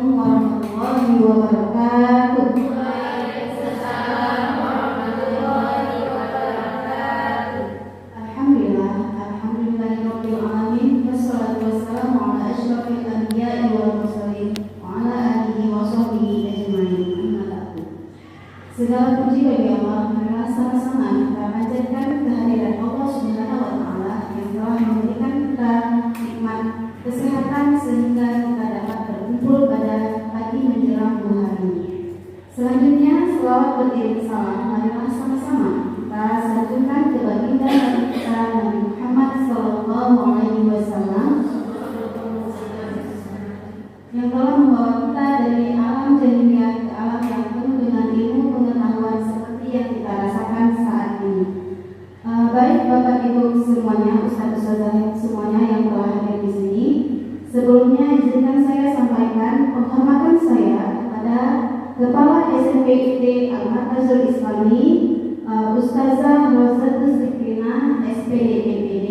Assalamualaikum warahmatullahi wabarakatuh. Waalaikumsalam warahmatullahi wabarakatuh. Alhamdulillahirabbil alamin wassalatu wassalamu ala asyrofil anbiya'i wal mursalin wa ala alihi wa sahbihi ajmain. Amma ba'du. Segala puji bagi Allah, marilah sama-sama kita panjatkan kehadiran Allah Subhanahu wa taala yang telah memberikan kita nikmat kesehatan sehingga kita dapat berkumpul pada pagi menjelang duha hari. Selanjutnya, selawat beriring salam, marilah sama-sama kita sanjungkan ke baginda Nabi kita Nabi Muhammad Sallallahu Alaihi Wasallam yang telah membawa kita dari alam jahiliyah ke alam yang penuh dengan ilmu pengetahuan seperti yang kita rasakan saat ini. Baik Bapak Ibu semuanya, Ustaz-Ustazah semuanya yang telah hadir di sini. Sebelumnya izinkan saya sampaikan penghormatan saya kepada Kepala SMPIT Al-Markazul Islami, Ustazah Rozatus Zikrina, SPD MPD.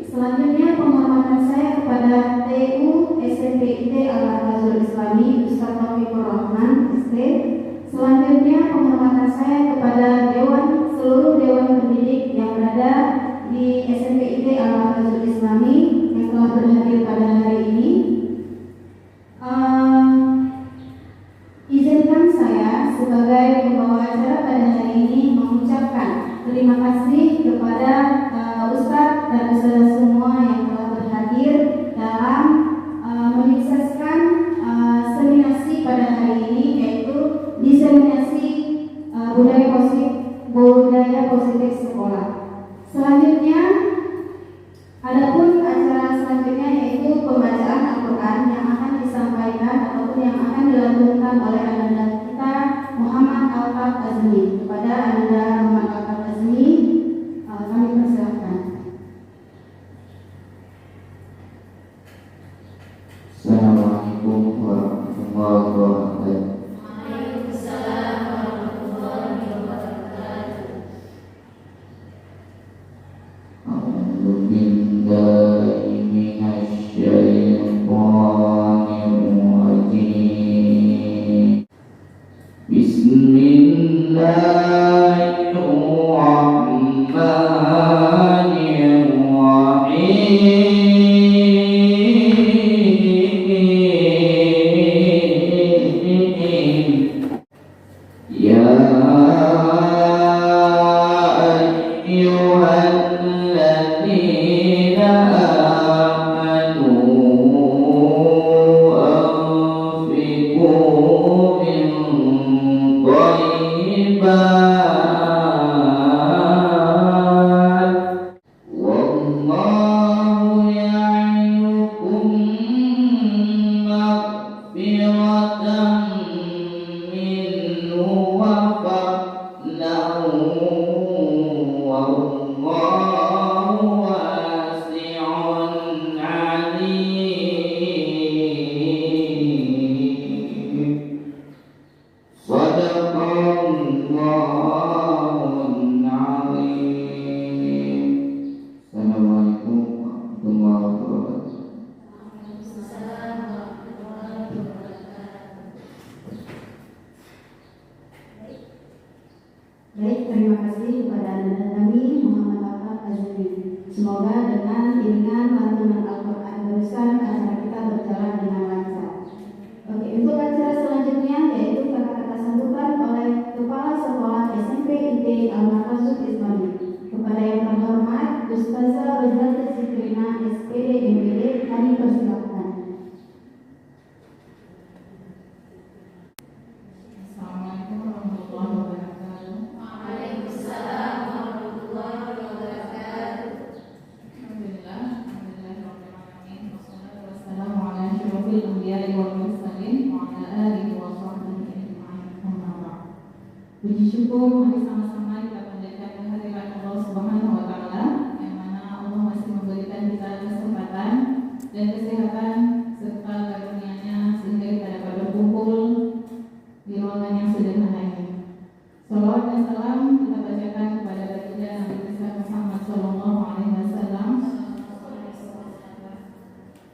Selanjutnya penghormatan saya kepada TU SMPIT Al-Markazul Islami, Ustaz Taufikur Rahman, ST. Selanjutnya penghormatan saya kepada seluruh Dewan Pendidik yang berada di SMPIT Al-Markazul Islami yang telah berhadir pada hari ini. Izinkan saya sebagai pembawa acara pada hari ini mengucapkan terima kasih kepada Ustadz dan Ustazah semua yang telah berhadir dalam menyukseskan seminasi pada hari ini, yaitu diseminasi budaya positif sekolah. Selanjutnya, adapun acara selanjutnya yaitu pembacaan Al-Quran yang akan disampaikan ataupun yang akan dilakukan oleh Ananda kita Muhammad Alfaq Azmi. Kepada Ananda Muhammad Alfaq Azmi, kami persilahkan. Assalamualaikum warahmatullahi wabarakatuh. Waalaikumsalam warahmatullahi wabarakatuh. A'udzu billahi minasy syaithanir rajim. Bismillahirrahmanirrahim. Ya ayyuhalladzina amanu anfiqu min thayyibat wallahu ya'idukum maghfiratan minhu wa fadlan wallahu wasi'un alim. Sadaqallahul azim. Assalamualaikum warahmatullahi wabarakatuh. Waalaikumsalam warahmatullahi wabarakatuh. Baik, terima kasih kepada Ananda kami Muhammad Alfaq Azmi. Semoga dengan iringan lantunan Al-Quran barusan acara kita berjalan dengan lancar. Oke, untuk acara selanjutnya yaitu kata-kata sambutan oleh Kepala Sekolah SMPIT Al-Markazul Islami. Kepada yang terhormat Ustazah Rozatus Zikrina, SPD MPD, kami persilakan. Assalamualaikum warahmatullahi wabarakatuh. Waalaikumsalam warahmatullahi wabarakatuh. Alhamdulillah, rabbil alamin. Wassalatu wassalamu ala asyrofil anbiya'i wal mursalin wa ala alihi wa sahbihi ajmain. Amma ba'd. Puji syukur mari sama-sama kita panjatkan kehadirat Allah Subhanahu wa taala yang mana Allah masih memberikan kita kesempatan dan kesehatan serta karunia-Nya sehingga kita dapat berkumpul di ruangan yang sederhana ini. Salawat dan salam kita bacakan kepada baginda Nabi kita Muhammad Sallallahu Alaihi Wasallam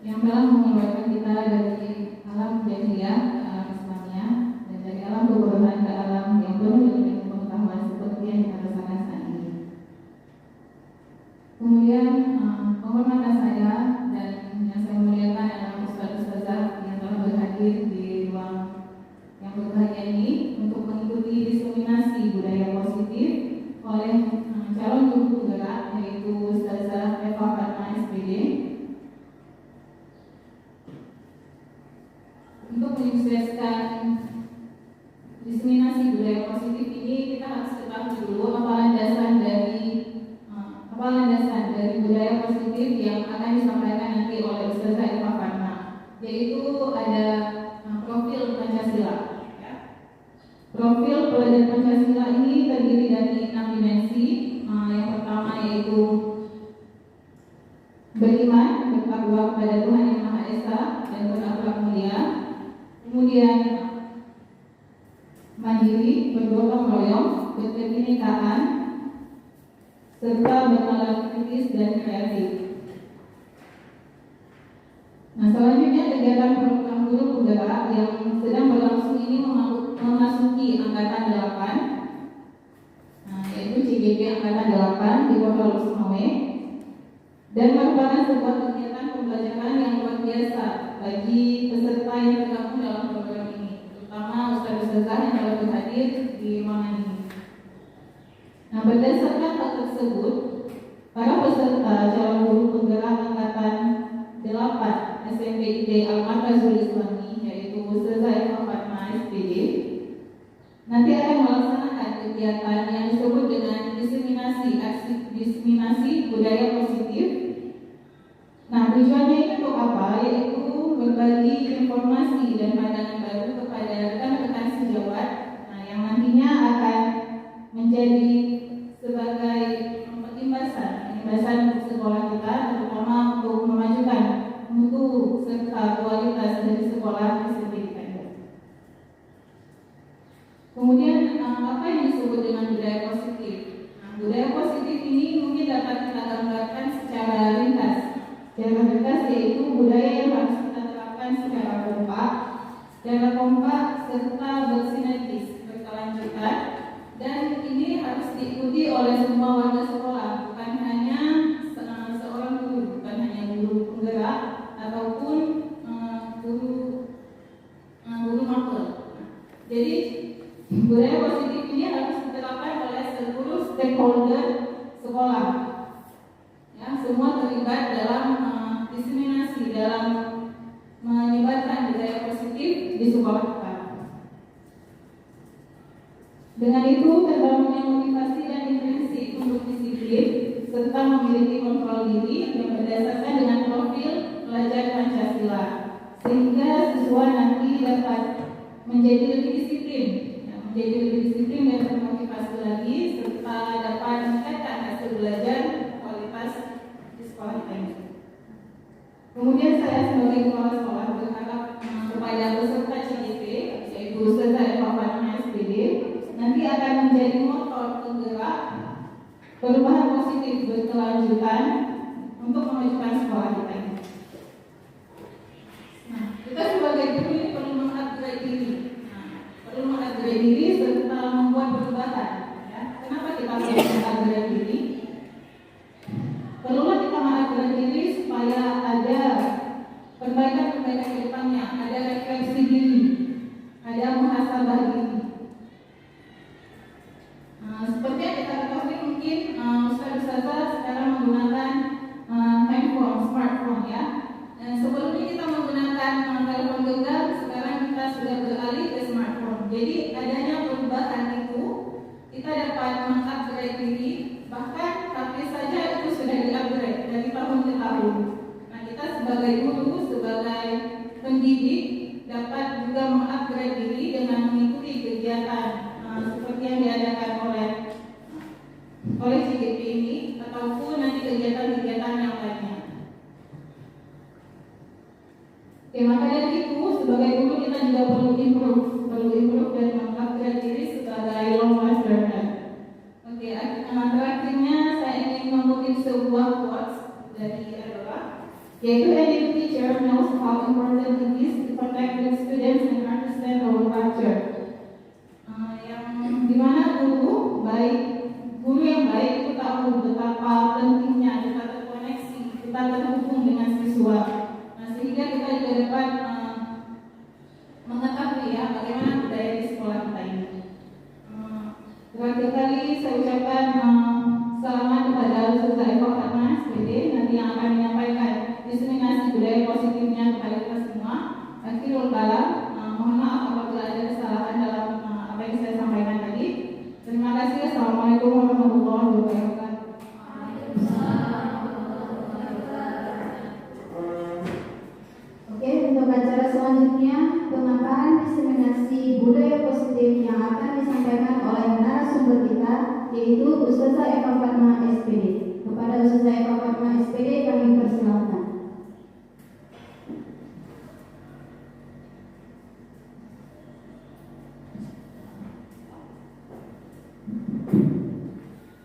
yang telah mengeluarkan kita dari alam jahiliyah untuk menyukseskan diseminasi budaya positif ini kita harus ketahui dulu apa landasan dari budaya positif yang akan disampaikan nanti oleh Ustazah Eva Fatma, yaitu ada profil Pancasila. Profil pelajar Pancasila ini terdiri dari 6 dimensi. Yang pertama yaitu beriman, bertakwa kepada Tuhan Yang Maha Esa dan berakhlak mulia. Kemudian mandiri, bergotong royong, berkebinekaan, serta bernalar kritis dan kreatif. Nah, selanjutnya kegiatan program guru penggerak yang sedang berlangsung ini memasuki angkatan 8, yaitu CGP angkatan 8 di Kota Lusmawe, dan merupakan sebuah kegiatan pembelajaran yang luar biasa bagi peserta yang tergabung dalam program ini, terutama ustaz-ustazah yang telah hadir di ruangan ini. Nah, berdasarkan hal tersebut, para peserta calon guru penggerak angkatan 8 SMPID Al-Markazul Islami, yaitu Ustazah Eva Fatma SPD, nanti akan melaksanakan kegiatan yang disebut dengan diseminasi budaya positif. Nah, tujuannya itu untuk apa? Yaitu berbagi informasi dan pandangan baru kepada rekan-rekan sejawat, yang nantinya akan menjadi sebagai imbasan sekolah kita, terutama untuk memajukan mutu serta kualitas dari sekolah SMP kita. Kemudian apa yang disebut dengan budaya positif? Budaya positif ini mungkin dapat kita gambarkan secara ringkas. Secara ringkas yaitu budaya yang harus kita terapkan secara kompak serta bersinergis, berkelanjutan, dan ini harus diikuti oleh semua warga sekolah, bukan hanya seorang guru, bukan hanya guru penggerak ataupun guru mapel. Jadi budaya positif ini harus diterapkan oleh seluruh stakeholder sekolah. Ya, semua terlibat dalam diseminasi, dalam menyebarkan budaya positif di sekolah kita. Dengan itu terbangunnya motivasi dan intrinsi untuk disiplin serta memiliki kontrol diri yang berdasarkan dengan profil pelajar Pancasila, sehingga siswa nanti dapat menjadi lebih disiplin dan termotivasi lagi, serta dapat meningkatkan hasil belajar kualitas di sekolah kita ini. Kemudian saya sebagai kepala sekolah berharap kepada peserta CGP, yaitu Ustazah Eva Fatma SPD, nanti akan menjadi motor penggerak perubahan positif berkelanjutan untuk memajukan sekolah kita ini. Nah, kita sebagai guru ini perlu mengupgrade diri, serta membuat perubahan. Ya. Kenapa kita perlu mengupgrade diri? Perlulah kita mengupgrade diri supaya ada perbaikan-perbaikan ke depannya, ada refleksi diri, ada muhasabah diri. Seperti yang kita ketahui mungkin ustaz-ustazah sekarang menggunakan smartphone ya. Sebelumnya kita menggunakan telepon genggam, sekarang kita sudah beralih ke smartphone. Jadi adanya perubahan itu, kita dapat mengupgrade diri, bahkan HP saja itu sudah di-upgrade dari tahun ke tahun. Nah, kita sebagai guru, sebagai pendidik dapat juga mengupgrade diri dengan mengikuti kegiatan seperti yang diadakan oleh CGP ini ataupun nanti kegiatan-kegiatan yang lainnya. Oke, maka dari itu sebagai guru kita juga perlu improve dan mengupgrade diri sebagai long life learner. Oke, terakhirnya saya ingin mengutip sebuah quotes dari Adola, yaitu any teacher knows how important it is to protect the students and understand our culture. Yang dimana guru yang baik itu tahu betapa pentingnya kita terkoneksi, kita terhubung dengan siswa. Nah, sehingga kita juga dapat mengetahui ya bagaimana budaya di sekolah kita ini. Terakhir kali saya ucapkan selamat kepada Ustazah Eva Fatma SPD nanti yang akan menyampaikan diseminasi budaya positifnya kepada kita semua. Akhirul kalam. kasih. Assalamualaikum warahmatullahi wabarakatuh. Oke, untuk acara selanjutnya pemaparan diseminasi budaya positif yang akan disampaikan oleh narasumber kita, yaitu Ustazah Eva Fatma SPD. Kepada Ustazah Eva Fatma SPD kami persilakan.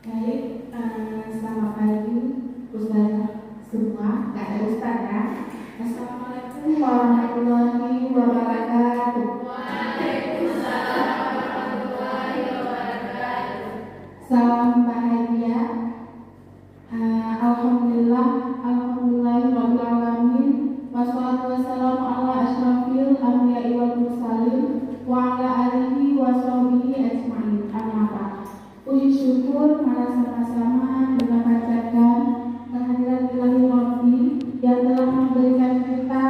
Baik, selamat pagi Ustazah semua, gak ada Ustazah. Assalamualaikum warahmatullahi wabarakatuh. Salam bahagia. Alhamdulillahirabbil alamin. Wassalatu wassalamu ala asyrafil anbiya'i wal mursalin wa ala alihi wa sahbihi ajmain. Amma ba'd. Puji syukur mari sama-sama kita panjatkan kehadiran Ilahi Rabbi yang telah memberikan kita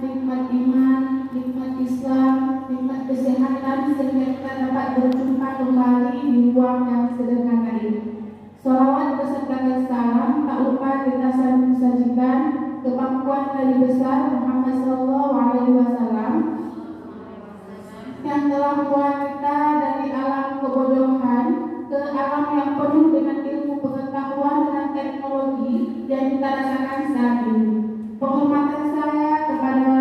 nikmat iman, nikmat Islam, nikmat kesehatan sehingga kita dapat berjumpa kembali di ruang yang sederhana ini. Salawat beserta salam tak lupa kita sajikan kepangkuan Nabi besar Muhammad SAW yang telah membawa kita dari alam kebodohan ke alam yang penuh dengan ilmu pengetahuan dan teknologi yang kita rasakan saat ini. Penghormatan saya kepada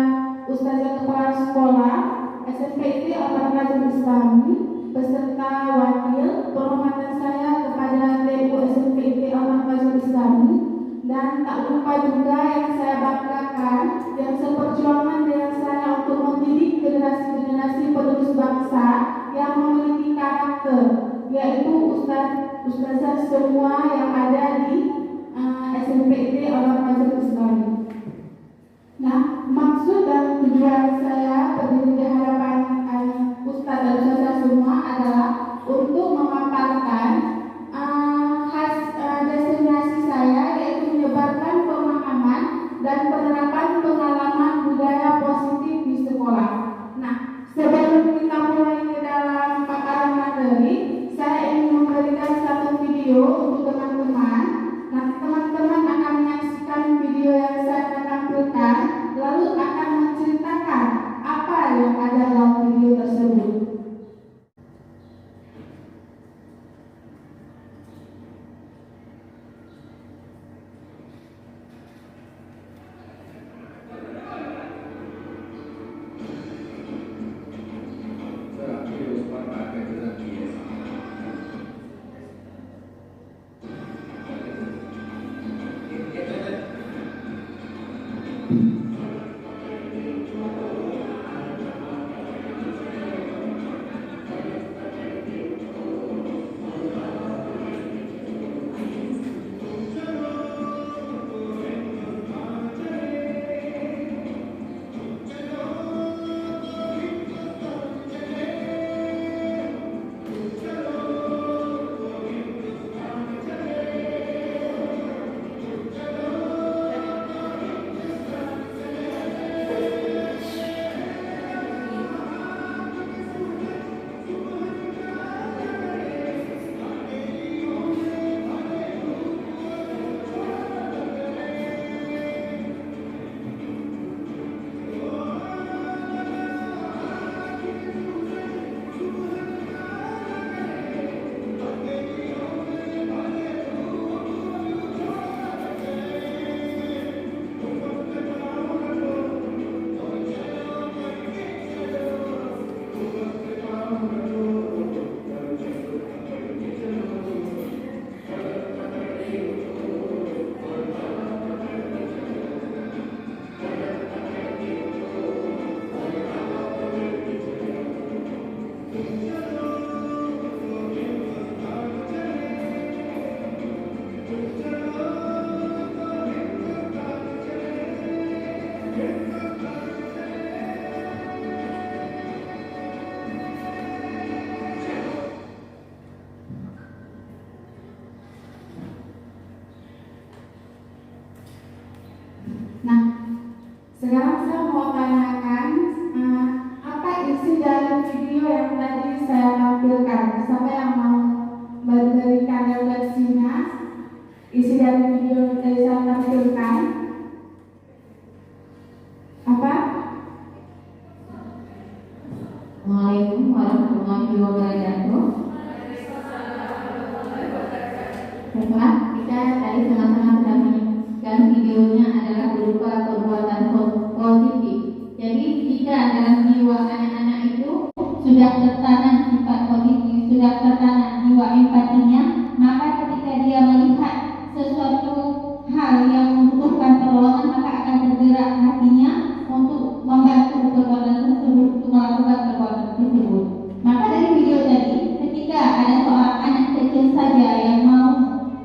Ustazah Kepala Sekolah SMPT Al-Barakatul Islami beserta wakil, penghormatan saya kepada TU SMPT Al-Barakatul Islami, dan tak lupa juga yang saya banggakan yang seperjuangan dengan saya untuk mendidik generasi-generasi penerus bangsa yang memiliki karakter, yaitu ustazah semua yang ada di SMPT Al-Barakatul Islami. Nah, maksud dan tujuan saya berdiri di hadapan ustaz dan ustazah semua adalah untuk memaparkan destinasi saya, yaitu menyebarkan pemahaman dan penerapan pengalaman budaya positif di sekolah. Nah, sebelum kita mulai ke dalam paparan materi, saya ingin memberikan satu video untuk teman-teman. Nanti teman-teman akan menyaksikan video yang saya akan tampilkan, lalu akan menceritakan Assalamualaikum warahmatullahi wabarakatuh. Bapak, kita tadi sama-sama sudah menyaksikan videonya adalah berupa perbuatan positif. Jadi jika dalam jiwa anak-anak itu sudah tertanam sifat positif, sudah tertanam jiwa empatinya, maka ketika dia melihat sesuatu hal yang membutuhkan pertolongan, maka akan tergerak hatinya untuk membantu perbuatan tersebut, untuk melakukan perbuatan tersebut. Maka dari video tadi, ketika ada seorang anak kecil saja yang mau,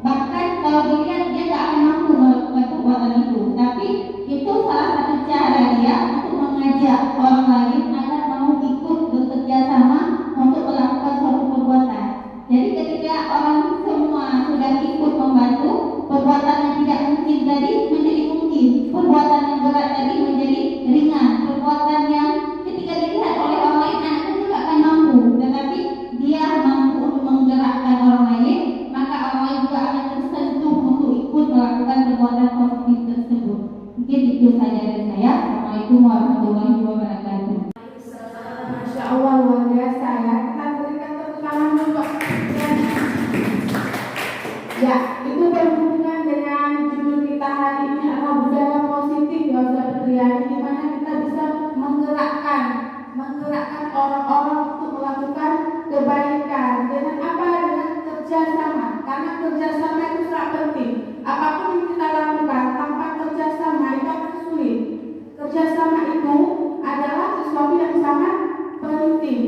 bahkan kalau dilihat dia tidak akan mampu melakukan perbuatan itu, tapi itu salah satu cara dia untuk mengajak orang lain agar mau ikut bekerja sama untuk melakukan suatu perbuatan. Jadi ketika orang semua sudah ikut membantu, perbuatan yang tidak mungkin tadi menjadi mungkin, perbuatan yang berat tadi menjadi ringan, perbuatan yang ketika dilihat oleh orang lain anak kecil tidak akan mampu, tetapi dia mampu untuk menggerakkan orang lain, maka orang lain juga akan tersentuh untuk ikut melakukan perbuatan positif tersebut. Mungkin itu saja dari saya. Assalamualaikum warahmatullahi wabarakatuh. Masya Allah, luar biasa ya. Kita berikan tepuk tangan untuk ya, itu berhubungan dengan judul kita hari ini adalah budaya positif ya sahabat Riyani, di mana kita bisa menggerakkan orang-orang untuk melakukan kebaikan dengan apa? Dengan kerjasama. Karena kerjasama itu sangat penting. Apapun yang kita lakukan tanpa kerjasama itu akan sulit. Kerjasama itu adalah sesuatu yang sangat penting.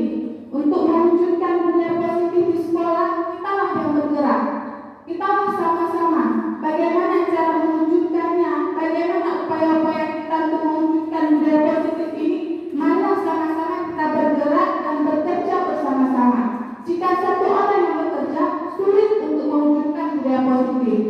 Untuk mewujudkan budaya positif di sekolah, kitalah yang bergerak. Kita sama-sama bagaimana cara mewujudkannya, bagaimana upaya-upaya kita untuk mewujudkan budaya positif ini. Mari sama-sama kita bergerak dan bekerja bersama-sama. Jika satu orang yang bekerja, sulit untuk mewujudkan budaya positif.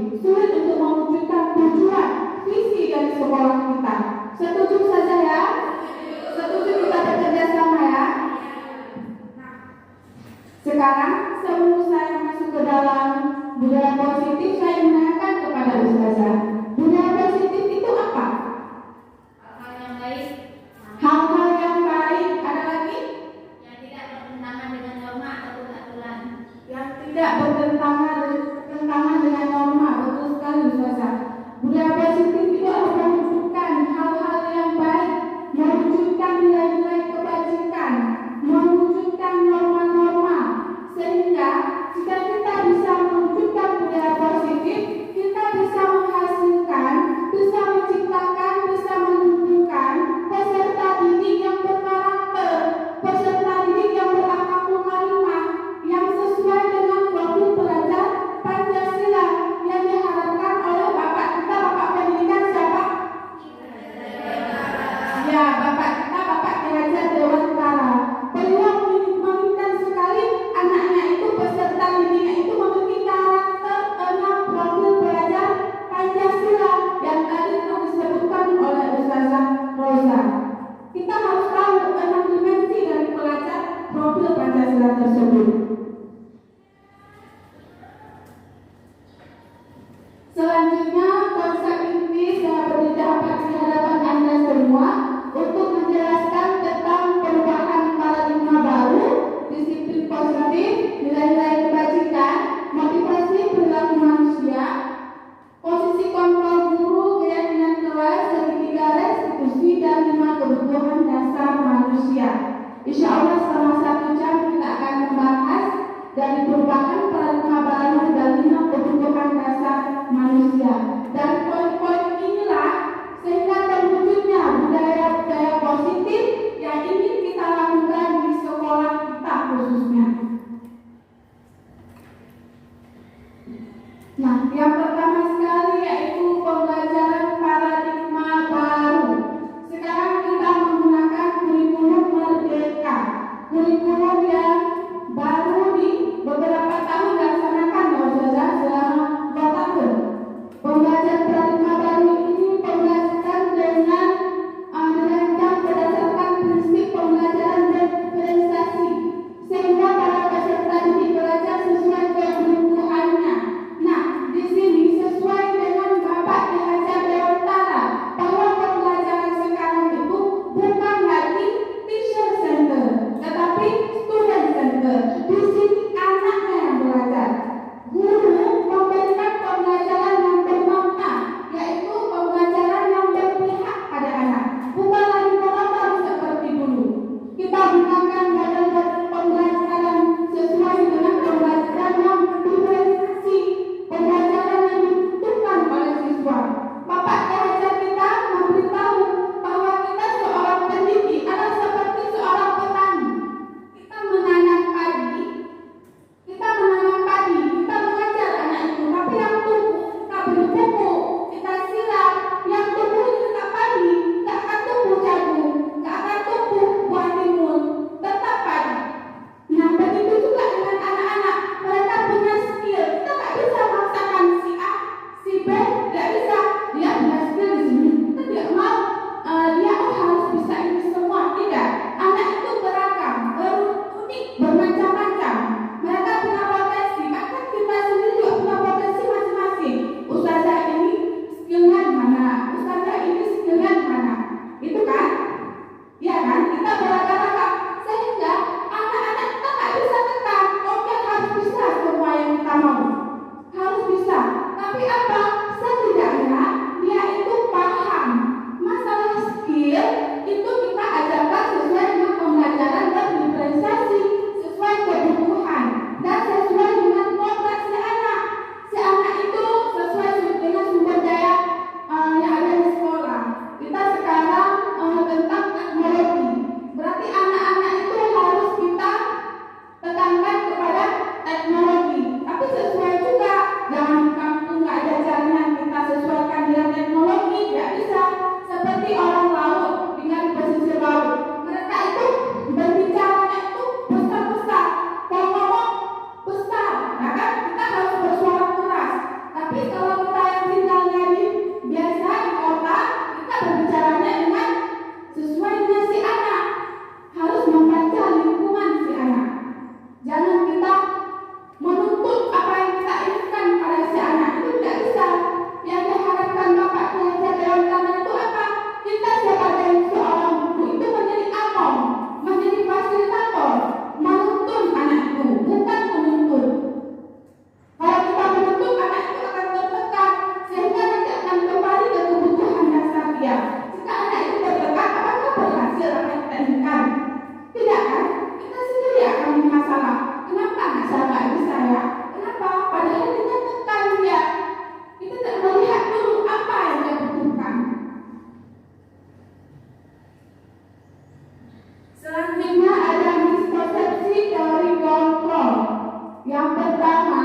Yang pertama,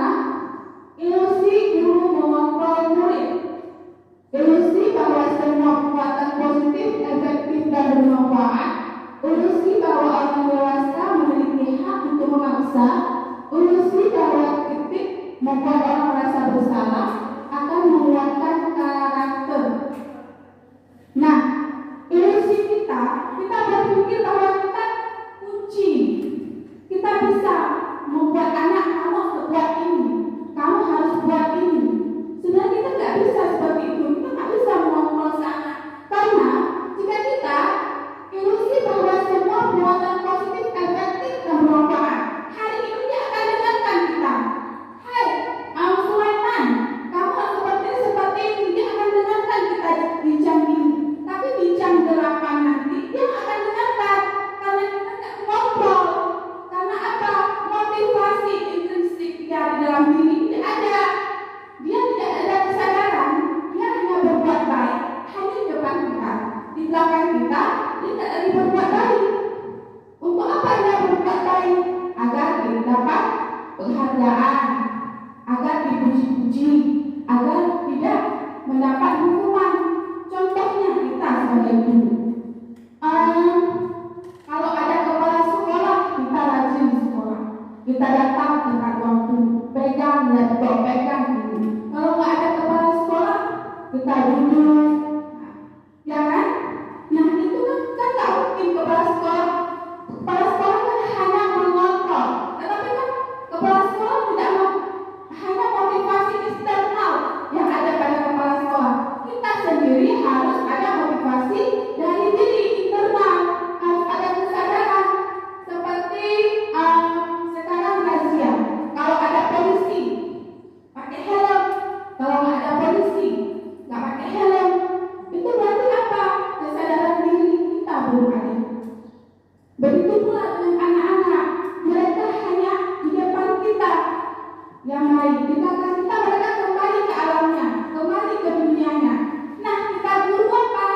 ilusi guru mengontrol murid. Ilusi bahwa semua perbuatan positif, efektif, dan bermanfaat. Ilusi bahwa orang dewasa memiliki hak untuk memaksa. Ilusi bahwa kritik membuat orang merasa bersalah, akan menguatkan karakter. Nah, ilusi kita berpikir bahwa kita kunci. Kita bisa membuat anak, kamu harus buat ini, kamu harus buat ini. Sebenarnya kita nggak bisa seperti itu. Kita nggak bisa mengontrol anak. Karena jika kita ilusi bahwa semua perbuatan positif, efektif, dan bermanfaat, hari ini dia akan dengarkan kita. Hai, Sulaiman, kamu harus seperti ini. Dia akan dengarkan kita di jam ini. Tapi di jam 8 nanti dia akan dengarkan. Karena kita nggak mengontrol. Karena apa? Motivasi intrinsik dia di dalam diri tidak ada. Dia tidak ada kesadaran. Dia hanya berbuat baik hanya di depan kita. Di belakang kita dia tidak lagi berbuat baik. Untuk apa dia berbuat baik? Agar dia dapat penghargaan, agar dipuji-puji, agar tidak mendapat hukuman. Contohnya kita sebagai guru. Kalau ada kepala sekolah, kita rajin di sekolah. Kita datang tepat waktu, pegang laptop, pegang ini. Kalau nggak ada kepala sekolah, kita duduk. Ya kan? Nah itu kan nggak mungkin kepala sekolah. Kepala sekolah kan hanya mengontrol. Tetapi kan kepala sekolah tidak hanya motivasi eksternal yang ada pada kepala sekolah. Kita sendiri harus ada motivasi dari diri internal. Harus ada kesadaran. Seperti sekarang razia. Kalau ada polisi pakai helm, kalau nggak ada polisi nggak pakai helm, itu berarti apa? Kesadaran diri kita belum ada. Begitu pula dengan anak-anak, mereka hanya di depan kita yang baik. Di belakang kita mereka kembali ke alamnya, kembali ke dunianya. Nah, kita guru apa?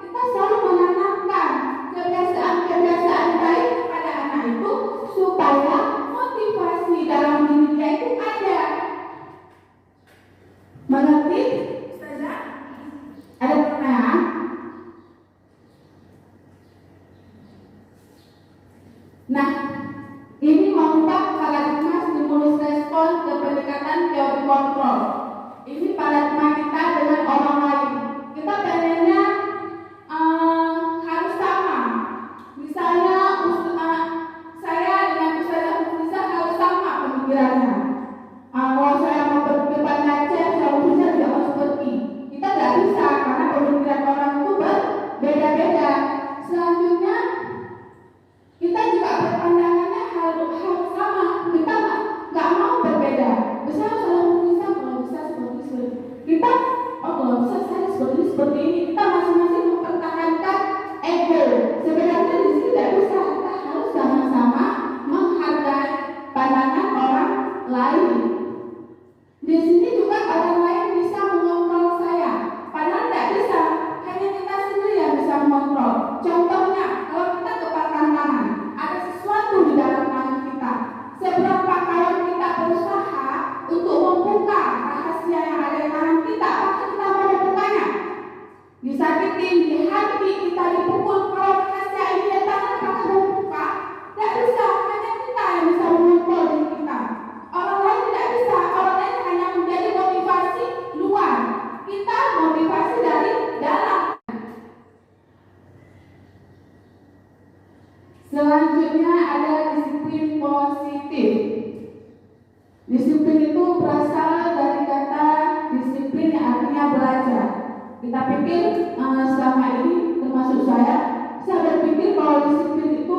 Kita selalu menanamkan kebiasaan-kebiasaan baik kepada anak itu supaya motivasi dalam diri dia itu ada. Mengerti? Ustazah? Ada pertanyaan? Nah, ini mengubah paradigma stimulus respon ke pendekatan teori kontrol. Ini paradigma kita dengan orang lain. Kita pengennya harus sama. Misalnya saya dengan Ustazah Muflizah harus sama pemikirannya. Kalau saya mau berdebat Aceh, saya Muflizah tidak harus seperti. Kita tidak bisa karena pemikiran orang itu berbeda-beda. Selanjutnya kita juga berpandangannya harus sama. Kita nggak mau berbeda. Bisa kalau bisa seperti kita. Kalau bisa saya seperti ini. Kita masing-masing mempertahankan ego. Sebenarnya di sini tidak bisa. Kita harus sama-sama menghargai pandangan orang lain. Di sini juga orang lain bisa mengontrol saya. Padahal tidak bisa. Hanya kita sendiri yang bisa mengontrol. Contohnya, kalau kita kepalkan tangan, ada sesuatu di dalam tangan kita. Seberapa kalau kita berusaha untuk membuka rahasia yang ada di tangan kita, apakah kita mau membukanya? Disakitin, di hati kita dipukul, kalau rahasia ini di tangan, apakah mau buka? Tidak bisa, hanya kita yang bisa mengontrol diri kita. Orang lain tidak bisa, orang lain hanya menjadi motivasi luar. Kita motivasi dari dalam. Selanjutnya ada disiplin positif. Disiplin itu berasal dari kata disiplin yang artinya belajar. Kita pikir selama ini termasuk saya berpikir bahwa disiplin itu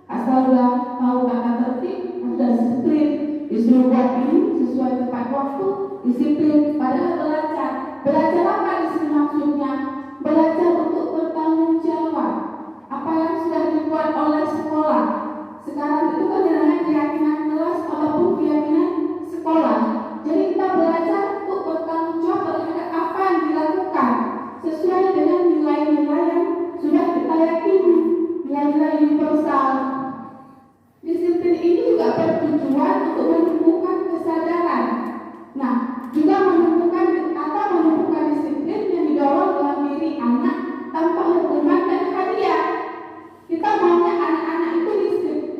asal udah tahu kata tertib, ada disiplin, disuruh buat ini sesuai tepat waktu, disiplin. Padahal belajar apa di sini maksudnya? Belajar untuk bertanggung jawab. Apa yang sudah dibuat oleh sekolah sekarang itu kan dengan keyakinan kelas ataupun keyakinan sekolah. Jadi kita belajar untuk bertanggung jawab terhadap apa yang dilakukan sesuai dengan nilai-nilai yang sudah kita yakini, nilai-nilai universal. Disiplin ini juga bertujuan untuk menumbuhkan kesadaran. Nah, juga menumbuhkan disiplin yang didorong dalam diri anak tanpa hukuman dan hadiah. Kita maunya anak-anak itu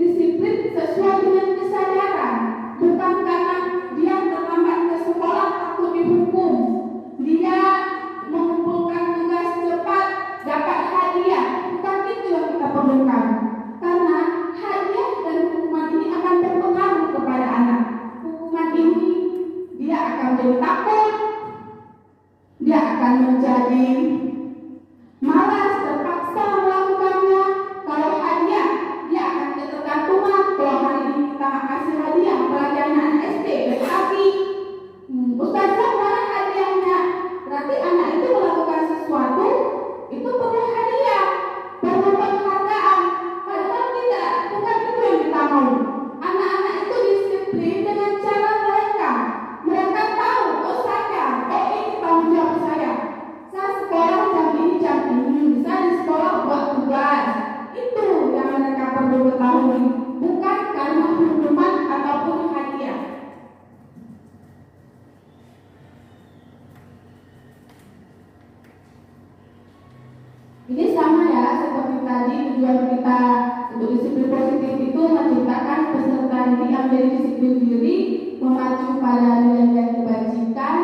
disiplin sesuai dengan kesadaran, bukan karena dia terlambat ke sekolah takut dihukum. Dia mengumpulkan tugas cepat dapat hadiah, bukan itu yang kita perlukan. Karena hadiah dan hukuman ini akan berpengaruh kepada anak. Hukuman ini dia akan menjadi takut, dia akan menjadi malas, terpaksa melakukannya. Kalau hadiah, dia akan ketergantungan. Kalau hari ini kita kasih hadiah, apalagi anak SD, tapi Ustazah mana hadiahnya? Berarti anak itu melakukan sesuatu, itu perlu hadiah, perlu penghargaan. Padahal tidak, bukan itu yang kita mau. Anak-anak itu disiplin dengan cara mereka. Mereka tahu, oh ini tanggung jawab saya. Saya sekolah jam ini, saya di sekolah buat tugas. Itu yang mereka perlu ketahui, bukan karena hukuman ataupun hadiah. Ini sama ya seperti tadi, tujuan kita untuk disiplin positif itu menciptakan peserta didik yang menjadi disiplin diri, memacu pada nilai-nilai kebajikan,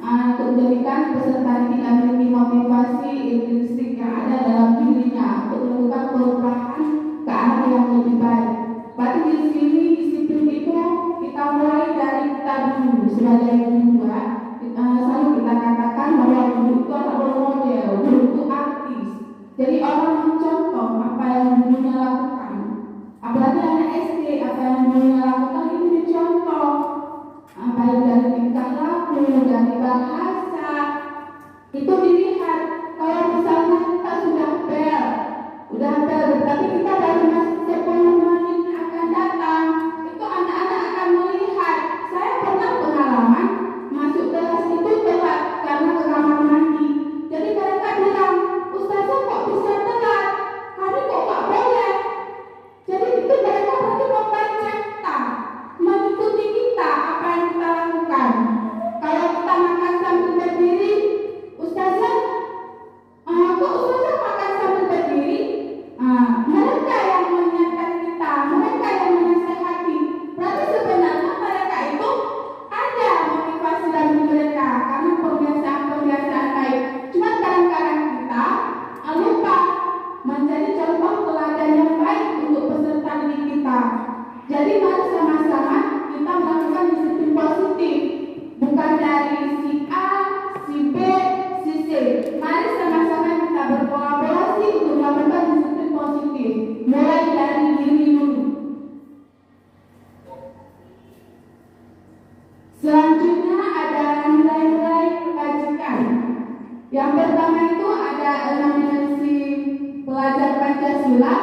untuk menjadikan peserta didik yang memiliki motivasi intrinsik yang ada dalam dirinya untuk melakukan perubahan ke arah yang lebih baik. Berarti di sini disiplin itu kita mulai dari kita dulu sebagai guru. Selalu kita katakan bahwa guru itu adalah role model, guru itu artis. Jadi orang mencontoh apa yang gurunya lakukan. Apalagi anak SD, apa yang gurunya lakukan itu dicontoh. Baik dari tingkah laku, dari bahasa, itu dilihat. Kalau misalnya kita sudah bel, berarti kita baru masuk 10 menit akan datang. Itu anak-anak akan melihat. Saya pernah pengalaman masuk kelas itu telat karena ke kamar mandi. Jadi mereka bilang, Ustazah kok bisa telat? Kami kok gak boleh? Jadi itu mereka berarti membaca kita, mengikuti kita apa yang kita lakukan. Kalau kita makan sambil berdiri, Ustazah, kok Ustazah makan sambil berdiri? Mereka yang mengingatkan kita, mereka yang menasehati. Berarti sebenarnya mereka itu ada motivasi dalam mereka karena kebiasaan baik. Cuma kadang-kadang kita lupa menjadi contoh teladan yang baik untuk peserta didik kita. Jadi mari sama-sama kita melakukan disiplin positif, bukan dari si A, si B, si C. Mari sama-sama kita berkolaborasi untuk melakukan disiplin positif, mulai dari diri dulu. Selanjutnya ada nilai-nilai kebajikan. Yang pertama itu ada 6 dimensi pelajar Pancasila.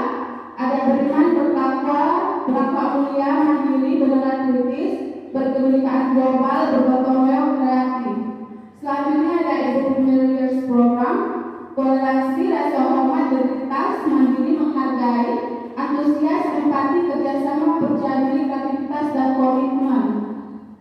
Ada beriman, bertakwa, berakhlak mulia, mandiri, beneran kritis, berkebinekaan global, bergotong royong, kreatif. Selanjutnya ada Ibu Millionaires Program, toleransi, rasa hormat, integritas, mandiri, menghargai, antusias, empati, kerjasama, percaya diri, kreativitas, dan komitmen.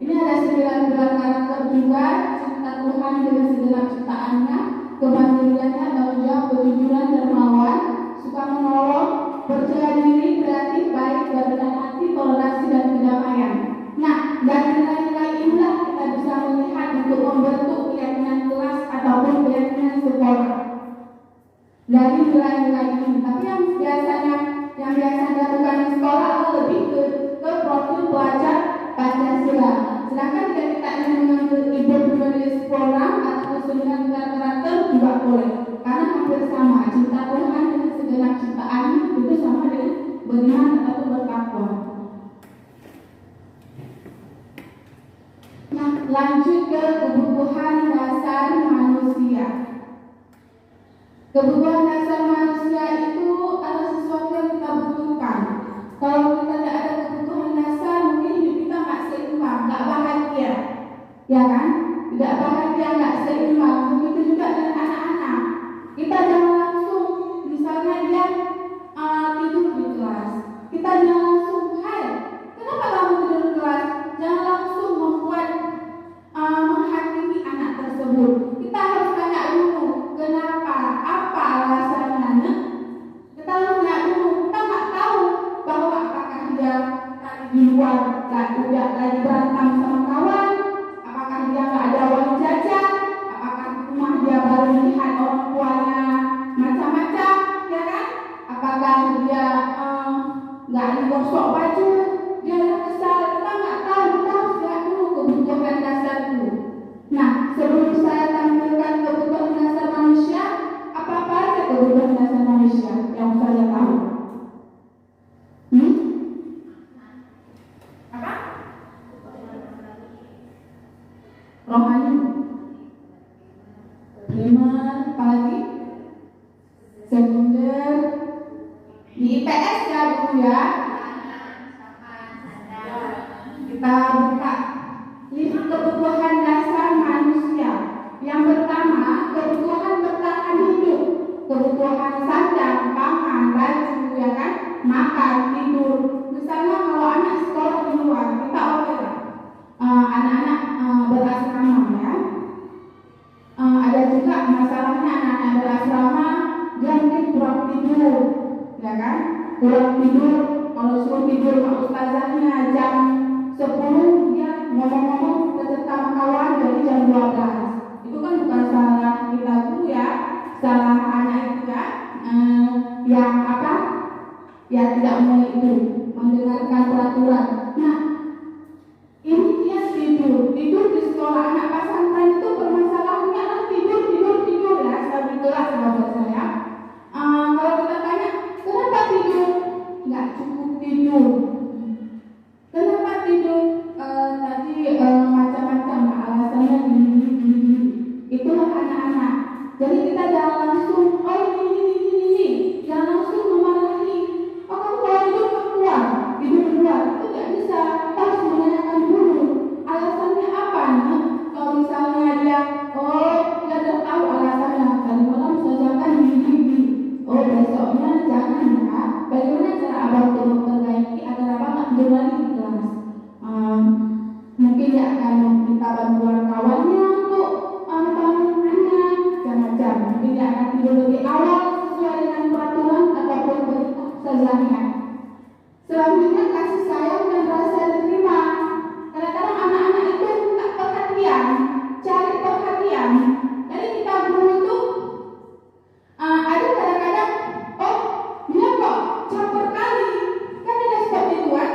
Ini ada 9 pilar karakter juga: cinta Tuhan dengan segenap ciptaannya, kemandiriannya, tanggung jawab, kejujuran, dermawan, suka menolong, percaya diri, kreatif, baik, berbenah hati, toleransi, dan kedamaian. Nah, dari nilai-nilai inilah kita bisa melihat untuk membentuk keyakinan kelas ataupun keyakinan sekolah. Dari nilai-nilai ini, tapi yang biasa dilakukan di sekolah lebih ke profil pelajar Pancasila. Sedangkan jika kita ingin mengambil Ibu Millionaires Program atau 9 pilar karakter juga boleh, karena hampir sama. Cinta Tuhan dengan segenap ciptaan itu sama dengan beriman atau bertakwa. Nah, lanjut ke kebutuhan dasar manusia. Kebutuhan dasar manusia itu adalah sesuatu yang kita butuhkan. Kalau kita tidak ada kebutuhan dasar, mungkin hidup kita nggak seimbang, nggak bahagia, ya kan? Tidak bahagia, nggak seimbang. Begitu juga dengan anak-anak. Kita jangan langsung, misalnya dia tidur di kelas, kita jangan langsung luar udah lagi berantem sama kawan? Apakah dia nggak ada uang jajan? Apakah di rumah dia baru melihat orang tuanya macam-macam, ya kan? Apakah dia nggak digosok baju? Dia kesal? Kita nggak tahu. Kita harus lihat dulu kebutuhan dasar itu. Nah, sebelum saya tampilkan kebutuhan dasar manusia, apa aja kebutuhan dasar manusia yang saya tahu? Apa? Rohani, primer, apalagi sekunder, di IPS ya dulu ya. Kita buka 5 kebutuhan dasar manusia. Yang pertama, kebutuhan bertahan hidup, kebutuhan sandang, pangan, baju, ya kan, makan, tidur. Misalnya kalau anak sekolah di luar, kita oke lah. Anak-anak berasrama ya. Ada juga masalahnya anak-anak berasrama dia mungkin kurang tidur, ya kan? Kurang tidur, kalau suruh tidur sama ustazahnya jam 10 dia ngomong-ngomong ke sama kawan jadi jam 12. Itu kan bukan salah kita dulu ya, salah anak itu ya, yang apa? Ya tidak mau itu mendengarkan peraturan. Nah, ini dia tidur di sekolah anak pesantren itu permasalahannya adalah tidur ya, begitulah sahabat saya. Kalau kita tanya kenapa tidur, nggak cukup tidur. Kenapa tidur? Tadi macam-macam alasannya gini. Itulah anak-anak. Jadi kita jangan langsung ini, jangan langsung memarahi. Oh kamu kalau tidur keluar, tidur di luar itu nggak bisa. Kita harus menanyakan dulu alasannya apa nih. Kalau misalnya dia udah tahu alasannya tadi malam saya kan gini. Oh besoknya jangan ya. Bagaimana cara abang untuk memperbaiki agar abang nggak tidur lagi di kelas? Mungkin dia akan meminta bantuan kawannya untuk bangunannya, macam-macam. Mungkin dia akan tidur lebih awal sesuai dengan peraturan ataupun berita sejahnya. Selanjutnya kasih sayang dan rasa diterima. Kadang-kadang anak-anak itu minta perhatian, cari perhatian. Jadi kita guru itu ada kadang-kadang dia kok campur kali, kan ada seperti itu kan?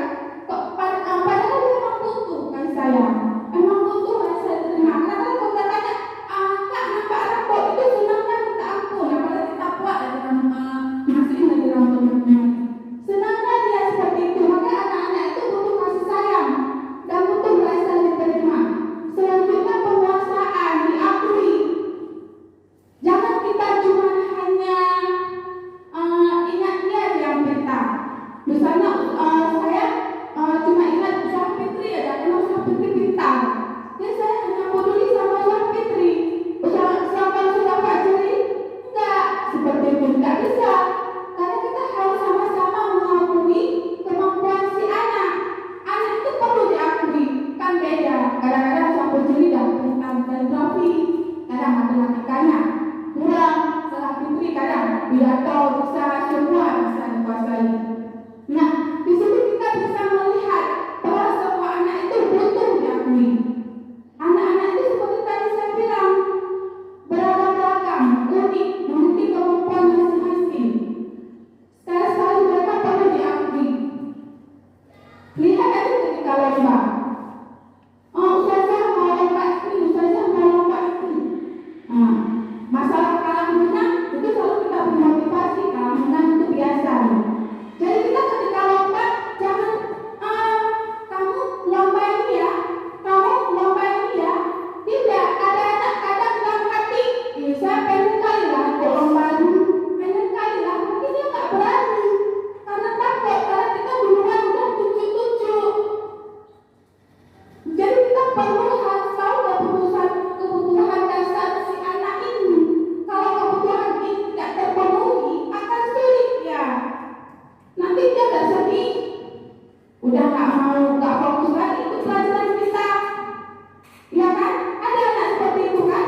Padahal dia memang butuh kan sayang, memang butuh rasa diterima. Kadang-kadang kalau kita tanya, kak nampak rapot itu senangnya minta ampun, apalagi kita buat masukin lagi rambut. Senangnya dia seperti itu, maka anak-anak itu butuh kasih sayang dan butuh rasa diterima. Selanjutnya penguasaan diakui. Jangan kita cuma hanya ingat dia yang pintar. Misalnya saya cuma ingat Usaha Fitri aja, karena Usaha Fitri pintar. Jadi saya hanya peduli sama Usaha Fitri. Sedangkan Usaha Fajri enggak, seperti itu enggak bisa. Karena kita harus sama-sama mengakui kemampuan si anak. Anak itu perlu diakui, kan beda. Kadang-kadang Usaha Fajri dan pintar kaligrafi, kadang matematikanya kurang. Usaha Fitri kadang pidato bisa, semua bisa dikuasai. Nah, di situ kita bisa melihat bahwa semua anak itu butuh diakui. Anak-anak itu seperti tadi saya bilang, beragam-ragam, unik, memiliki kemampuan masing-masing. Sekali-sekali mereka perlu diakui. Lihat aja ketika lomba. Ustazah mau lomba ini, ustazah mau lomba ini. Masalah kalah menang itu selalu kita beri motivasi, kalah menang itu biasa. Jadi kita ketika lomba jangan kamu lomba ini ya, kamu lomba ini ya. Tidak, ada anak kadang dalam hati, saya pengen kali lah ikut lomba dulu, pengen kali lah, mungkin dia nggak berani karena takut, karena kita duluan udah tunjuk-tunjuk. Jadi kita perlu harus tahu kebutuhan dasar si anak ini. Kalau kebutuhan ini tidak terpenuhi akan sulit ya. Nanti dia nggak sedih, udah nggak fokus lagi ikut pelajaran kita, ya kan? Ada anak seperti itu kan?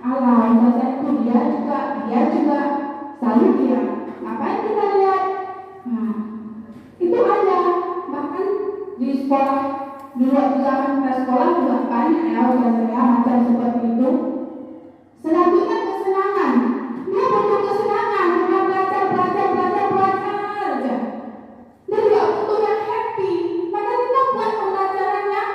Alah, saya itu dia juga selalu dia. Ngapain kita lihat? Nah, itu ada bahkan di sekolah, di luar zaman kita sekolah juga banyak ya ujian macam seperti itu. Selanjutnya kesenangan. Dia butuh kesenangan, bukan belajar aja. Dia juga butuh yang happy. Maka kita buat pembelajaran yang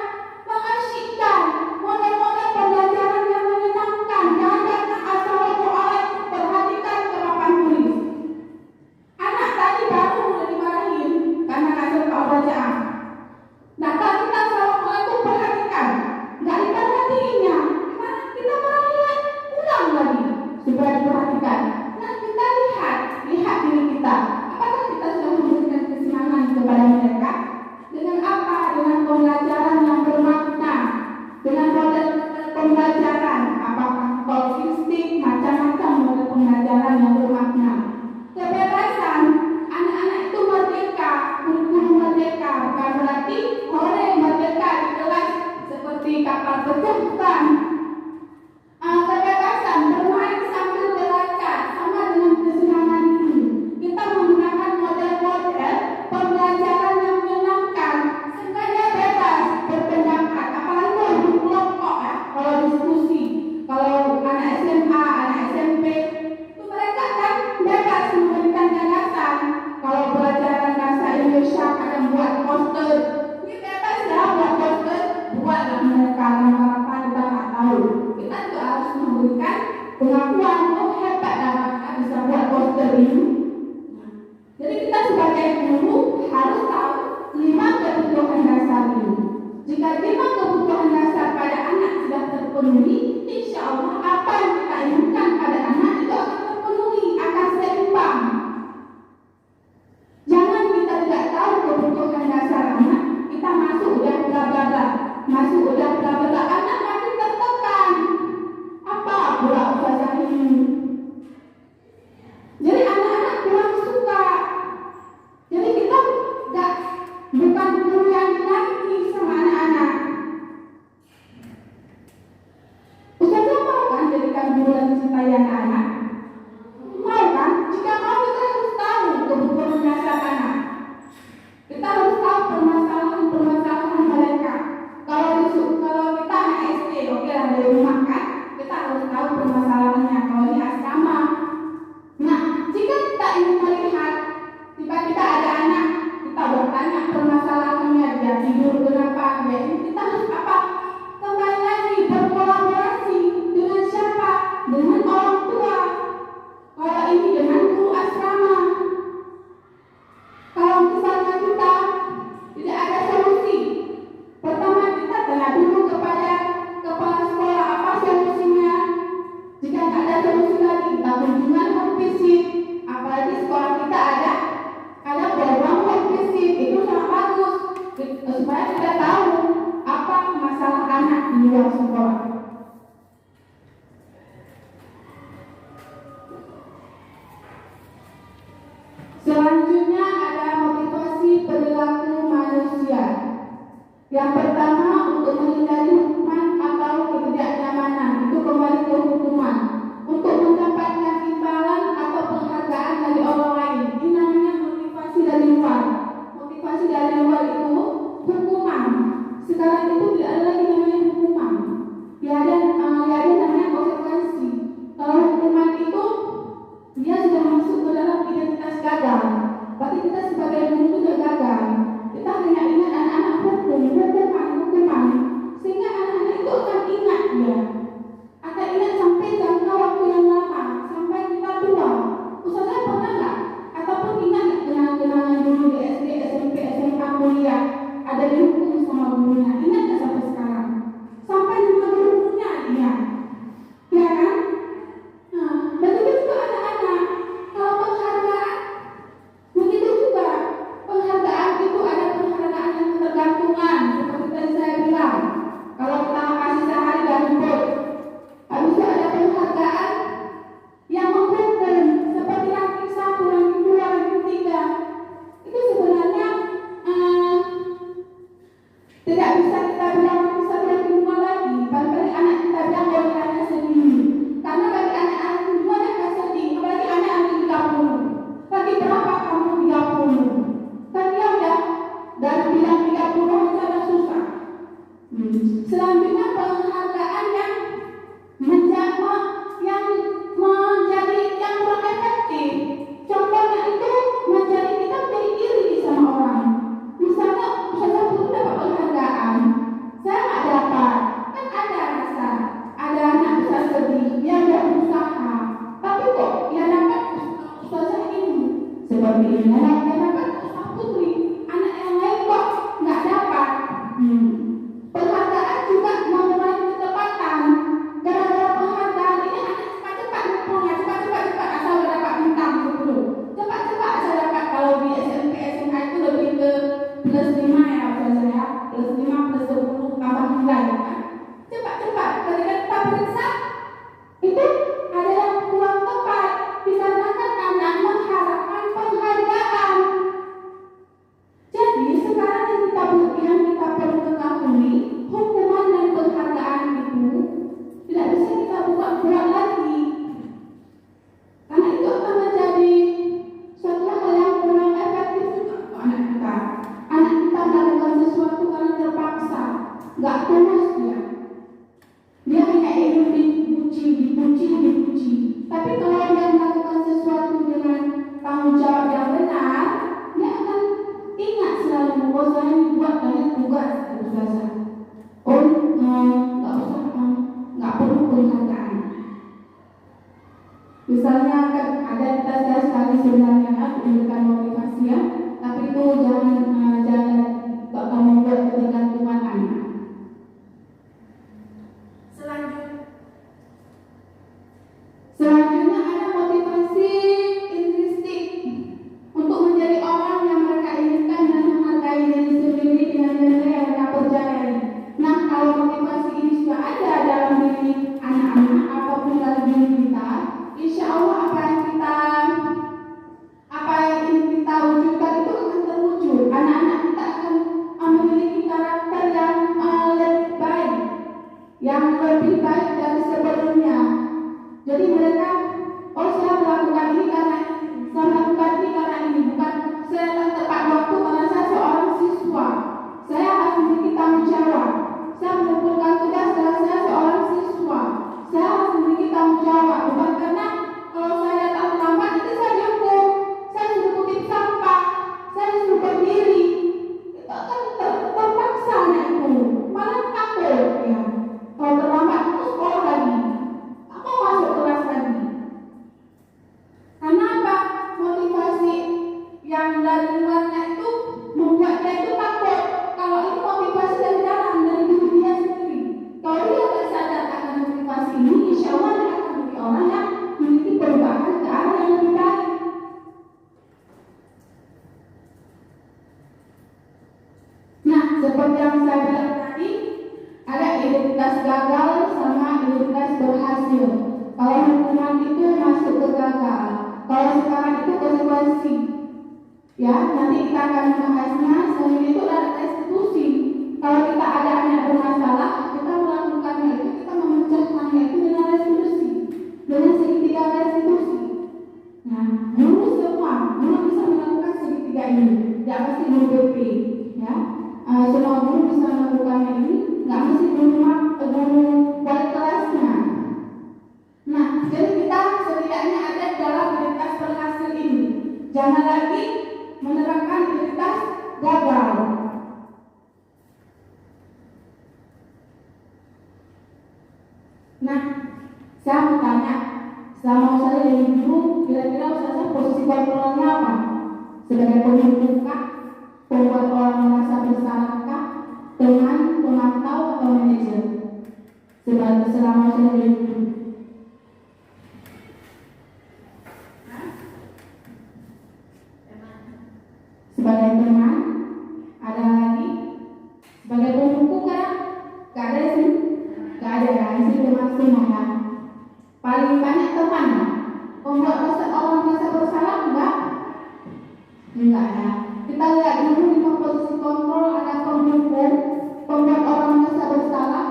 mengasyikkan, model-model pembelajaran yang menyenangkan. Jangan assalamualaikum, perhatikan ke papan tulis. Anak tadi baru mulai dimarahin karena nggak suka bacaan. Nah, kalau kita assalamualaikum perhatikan, nggak diperhatiinnya, gimana kita marahin? Ulang lagi supaya diperhatikan. Nah, kita lihat diri kita. Apakah kita sudah memberikan kesenangan kepada mereka? Dengan apa? Dengan pembelajaran yang bermakna, dengan model pembelajaran, apakah talking stick, macam-macam model pembelajaran yang bermakna. Kebebasan, anak-anak itu merdeka, kurikulum merdeka, bukan berarti orang merdeka di kelas seperti kapal pecah, bukan. Kebebasan bermain sambil belajar sama dengan kesenangan ini. Kita menggunakan model-model pembelajaran yang menyenangkan, seenggaknya bebas berpendapat, apalagi kalau di kelompok ya, kalau diskusi, kalau anak SMA, anak SMP, itu mereka kan bebas memberikan gagasan. Kalau pelajaran bahasa Indonesia kadang buat poster, ini bebas ya buat poster, buatlah mereka apa kita nggak tahu. Kita juga harus memberikan pengakuan, oh hebat lah mereka bisa buat poster ini. Jadi kita sebagai guru harus tahu 5 kebutuhan dasar ini. Jika 5 kebutuhan dasar pada anak sudah terpenuhi, insya Allah apa yang kita inginkan pada anak itu akan terpenuhi, akan seimbang. Jangan kita tidak tahu kebutuhan dasar anak, kita masuk udah bla bla bla, masuk udah bla bla bla, anak makin tertekan. Apa pula bahasa ini? Jadi anak-anak kurang suka. Jadi kita bukan guru yang dinanti sama anak-anak. Ustazah mau kan jadikan guru yang dicintai anak-anak? Mau kan? Jika mau kita harus tahu kebutuhan dasar anak. Kita harus tahu permasalahan mereka. Kalau kita anak SD, oke lah dari rumah kan, kita harus tahu permasalahannya. Kalau di asrama, nah jika kita ingin melihat tiba-tiba ada anak, kita bertanya permasalahannya, dia tidur kenapa, dia ini, kita harus apa? Kembali lagi berkolaborasi dengan siapa? Dengan orang tua. Kalau ini dengan guru asrama. Kalau misalnya kita tidak ada solusi, pertama kita tanya dulu kepada kepala sekolah apa solusinya. Jika tidak ada solusi lagi, kita kunjungan home visit. Apalagi sekolah kita ada program home visit, itu sangat bagus supaya kita tahu apa masalah anak di luar sekolah. Selanjutnya ada motivasi perilaku manusia. Yang pertama untuk menghindari hukuman atau ketidaknyamanan, itu kembali ke hukuman. Untuk mendapatkan imbalan atau penghargaan dari orang lain, ini namanya motivasi dari luar. Motivasi dari luar itu hukuman. Sekarang itu tidak ada lagi namanya hukuman. Ya ada namanya konsekuensi. Kalau hukuman itu dia sudah masuk ke dalam identitas gagal. Berarti kita sebagai guru juga gagal. Kita hanya ingat anak-anak hukuman. sebenarnya memberikan motivasi ya, tapi itu jangan bakal membuat ketergantungan anak. Selanjutnya ada motivasi intrinsik untuk menjadi orang yang mereka inginkan dan menghargai diri sendiri dengan nilai yang mereka percayai. Nah, kalau motivasi ini sudah ada dalam diri anak-anak ataupun dalam diri kita, insya Allah apa yang ingin kita wujudkan itu akan terwujud. Anak-anak kita akan memiliki karakter yang lebih baik dari sebelumnya. Jadi mereka, saya melakukan ini karena ini, bukan saya tak tepat waktu karena saya seorang siswa. Saya harus memiliki tanggung jawab. Saya mengumpulkan tugas karena saya seorang siswa. Saya harus memiliki tanggung jawab, bukan karena kalau saya datang terlambat itu saya dihukum, saya suruh kutip sampah, saya suruh berdiri. Itu akan terpaksa anak itu, malah takut ya. Kalau terlambat itu sekolah lagi, tak mau masuk kelas lagi. Karena apa? Motivasi yang dari luarnya itu membuat dia itu takut. Kalau ini motivasi dari dalam, dari diri dia sendiri. Kalau dia tak sadar akan motivasi ini, insya Allah dia akan menjadi orang yang memiliki perubahan ke arah yang lebih baik. Nah, seperti yang saya bilang tadi, ada identitas gagal sama identitas berhasil. Kalau hukuman itu masuk ke gagal, kalau sekarang itu konsekuensi. Ya, nanti kita akan membahasnya. Selanjutnya itu ada restitusi. Kalau kita ada anak bermasalah, kita melakukannya itu, kita memecahkannya itu dengan restitusi, dengan segitiga restitusi. Nah, guru bisa melakukan segitiga ini. Tidak pasti guru BP, ya. Semua guru bisa melakukannya ini. Nggak mesti guru wali kelasnya. Nah, jadi kita setidaknya ada dalam identitas berhasil ini. Jangan lagi menerapkan identitas gagal. Nah, saya mau tanya, selama saya jadi guru, kira-kira saya posisi kontrolnya apa? Sebagai pemimpin kah? Membuat orang merasa bersalah kah? Teman, pemantau, atau manajer? Selama saya jadi guru. Sebagai teman, ada lagi sebagai pembuku kan? Gak ada sih, gak ada kan? Sih teman semua kan? Paling banyak teman, membuat orang merasa bersalah enggak ya. Kita lihat dulu di posisi kontrol ada pembuku, pembuat orang merasa bersalah,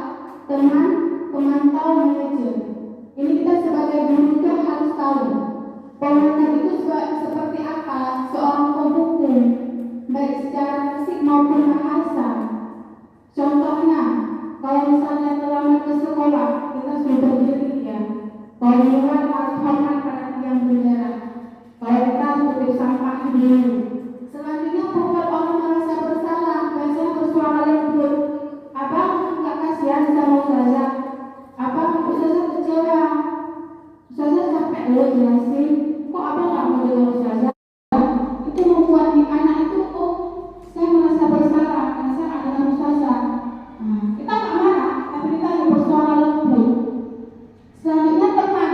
teman, pemantau, manajer. Ini kita sebagai guru itu harus tahu pembuku itu seperti apa seorang pembuku, baik secara fisik maupun bahasa. Contohnya, kalau misalnya terlambat ke sekolah, kita sudah berdiri ya. Kalau di luar harus hormat pada tiang bendera. Kalau kita kutip sampah dulu. Selanjutnya membuat orang merasa bersalah, biasanya bersuara lembut. Abang nggak kasihan sama Ustazah. Abang Ustazah kecewa. Ustazah sampai lo jelasin, kok abang nggak mau dengar Ustazah? Itu membuat anak itu, saya merasa bersalah karena saya nggak dengar Ustazah. Kita nggak marah, tapi kita hanya bersuara lembut. Selanjutnya teman,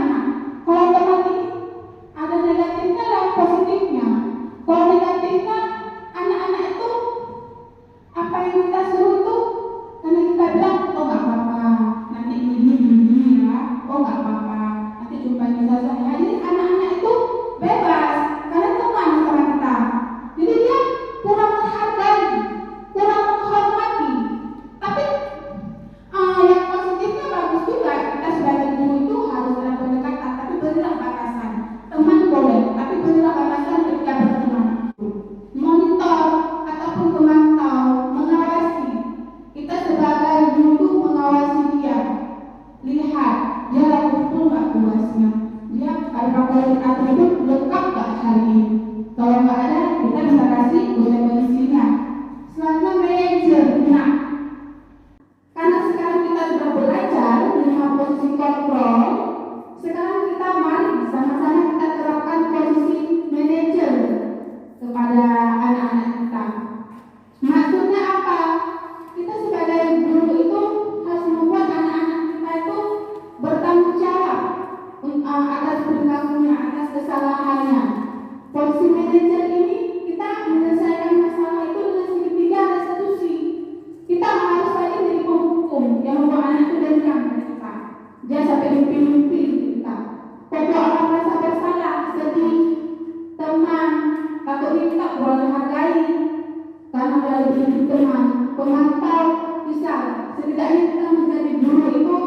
lebih teman, pemantau bisa. Setidaknya kita menjadi guru itu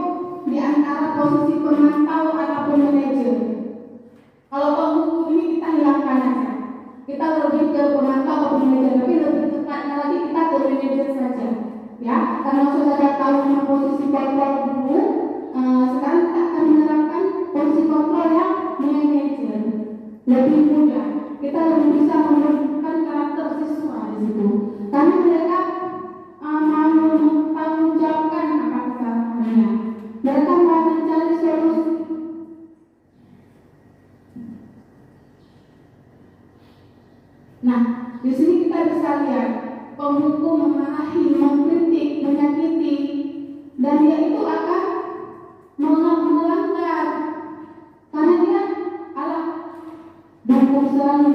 di antara posisi pemantau ataupun manajer. Kalau pembuku ini kita hilangkan aja. Kita lebih ke pemantau atau manajer, tapi lebih tepatnya lagi kita ke manajer saja. Ya, karena saudara tahu nama posisi kontrol dulu, sekarang kita akan menerapkan posisi kontrol yang manajer. Lebih mudah, kita lebih bisa menunjukkan karakter siswa di situ. Karena mereka mau menjawabkan apa kesalahannya. Mereka mau mencari solusi. Nah, di sini kita bisa lihat pembuku memarahi, mengkritik, menyakiti, dan dia itu akan melanggar karena dia dukung selalu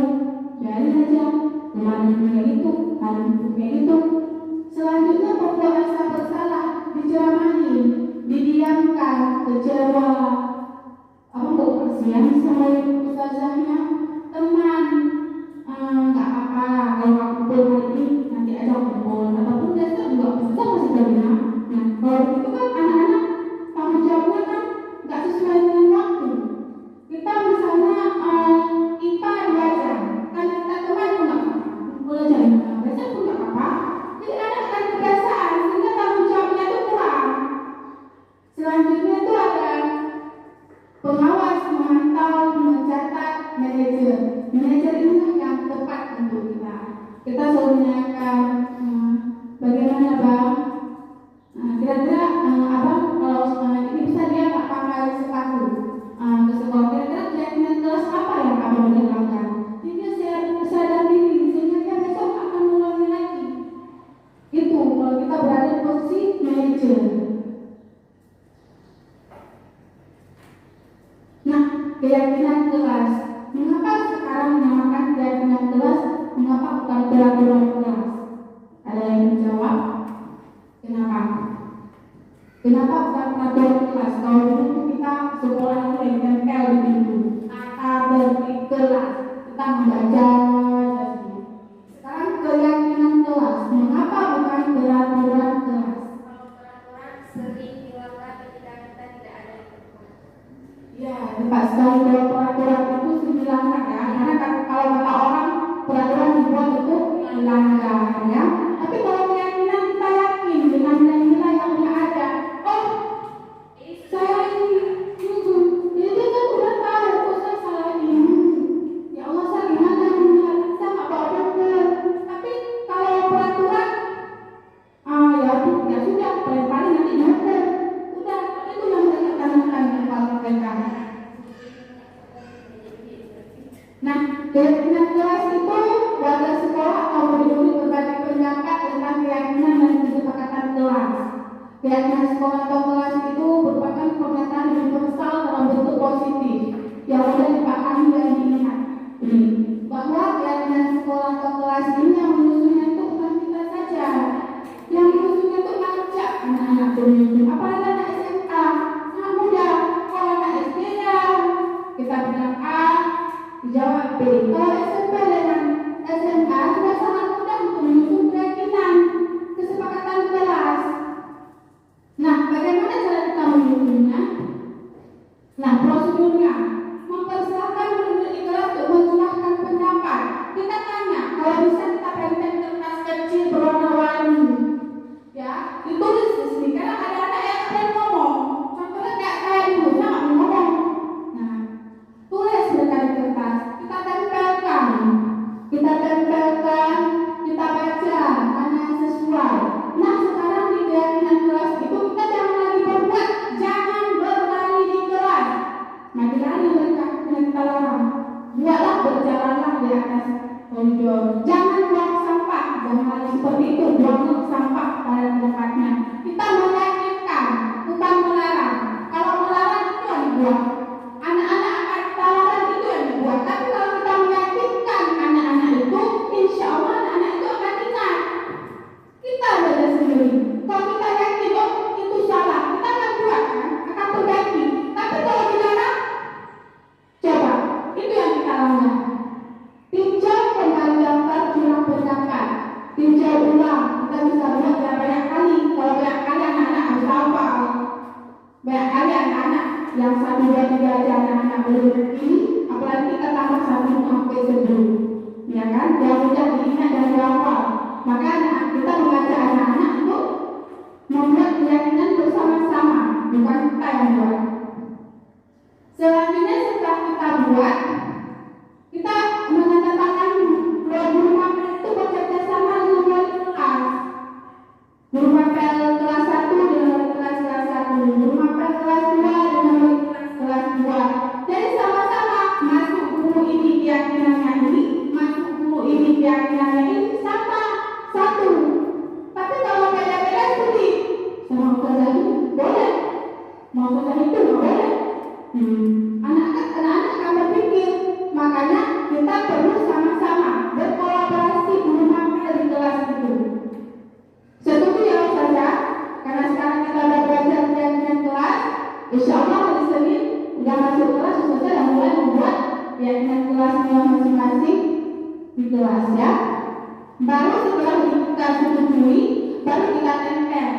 dari saja kemarin punya itu, hari punya itu. Selanjutnya pokok rasa bersalah diceramahi, didiamkan, kecewa, kasihan sama ustazahnya, teman, nggak apa-apa kalau nggak kumpul hari ini nanti aja kumpul, ataupun besok juga bisa masih gabungan. Nah, kalau begitu kan anak-anak tanggung jawabnya kan nggak sesuai dengan waktu. Kita misalnya IPA 2 jam, kan kita teman pun nggak apa-apa, kumpul aja besok pun nggak apa-apa. Jadi anak akan kebiasaan sehingga tanggung jawabnya itu kurang. Selanjutnya itu ada pengawas, memantau, mencatat, manajer. Manajer ini yang tepat untuk kita. Kita selalu menanyakan bagaimana bang, kira-kira apa kalau ini bisa dia tak pakai sepatu ke sekolah, kira-kira keyakinan kelas apa yang abang lakukan? Dia sadar diri sehingga dia besok akan mengulangi lagi. Itu kalau kita berada di posisi manajer. Nah, keyakinan kelas. Mengapa sekarang dinamakan keyakinan kelas? Mengapa bukan peraturan kelas? Ada yang menjawab? Kenapa? Kenapa bukan peraturan kelas? Kalau dulu kita sekolah itu yang tempel di pintu, kata kelas, kita membaca. Sekarang keyakinan kelas. Mengapa bukan peraturan kelas? Kalau peraturan sering dilanggar ketika kita tidak ada di tempat. Ya, tepat sekali. Kalau peraturan itu dilanggar ya, karena kalau kata orang peraturan dibuat itu dilanggar ya. Tapi kalau keyakinan kita yakin dengan nilai yang udah ada, oh saya ini kan udah tahu, oh saya salah ini. Ya Allah, saya gimana ini? Saya nggak bawa benar. Tapi kalau peraturan, ya sudah, paling nanti dihukum. Udah, itu yang mereka tanamkan di kepala mereka. Nah, keyakinan kelas itu warga sekolah atau murid-murid berbagi pendapat tentang keyakinan dan kesepakatan kelas. Keyakinan sekolah atau kelas itu merupakan pernyataan universal dalam bentuk positif yang mudah dipahami dan diingat. Bahwa keyakinan sekolah atau kelas ini yang menyusunnya itu bukan kita saja, yang menyusunnya itu ngajak anak-anak menyusun. Apalagi anak SMA, sangat mudah. Kalau anak SD ya kita bilang A, dijawab B. Kalau SMP dengan SMA sudah sangat mudah untuk menyusun keyakinan kesepakatan kelas. Nah, bagaimana cara kita menyusunnya? Nah, prosedurnya mempersilahkan murid di kelas untuk mencurahkan pendapat. Kita tanya, kalau bisa kita pengen kertas kecil berwarna-warni, ya, ditulis di sini. Karena ada anak yang pengen ngomong, contohnya kayak saya dulu, saya nggak mau ngomong. Nah, tulis mereka di kertas, kita tempelkan, kita baca mana yang sesuai. Nah, sekarang di keyakinan kelas itu kita jangan lagi berbuat, jangan berlari di kelas. Nah, dilari mereka dengan kita larang. Buatlah, berjalanlah di atas koridor. Jangan buang sampah, jangan lagi seperti itu, buang sampah pada tempatnya. Kita meyakinkan, bukan melarang. Kalau melarang itu yang dibuat. Anak-anak akan kita larang itu yang dibuat. Tapi kalau kita meyakinkan anak-anak itu, insya Allah anak-anak itu akan ingat. Kita belajar sendiri. Kalau kita yakin, oh itu salah, kita akan buat kan, akan perbaiki. Tapi kalau dilarang, coba, itu yang kita langgar. Tinjau kembali daftar curah pendapat, tinjau ulang 2, 3 aja anak-anak belum ngerti, apalagi kita tambah 1 sampai 10. Ya kan? Yang mudah diingat dan dihafal. Maka kita mengajak anak-anak untuk membuat keyakinan bersama-sama, bukan kita yang buat. Selanjutnya setelah kita buat, kita menandatangani bahwa guru mapel itu bekerja sama dengan wali kelas. Guru mapel kelas 1 dengan wali kelas 1, guru mapel kelas 2 dengan wali kelas 2. Jadi sama-sama masuk guru ini keyakinannya ini, masuk guru ini keyakinannya ini sama satu. Tapi kalau beda-beda sulit. Sama ustazah ini boleh, mau ustazah itu nggak boleh. Anak-anak akan berpikir, makanya kita perlu sama-sama berkolaborasi guru mapel di kelas itu. Setuju ya ustazah? Karena sekarang kita udah belajar keyakinan kelas, insya Allah hari Senin udah masuk kelas, ustazah udah mulai membuat keyakinan kelasnya masing-masing di kelas ya. Baru setelah kita setujui, baru kita tempel.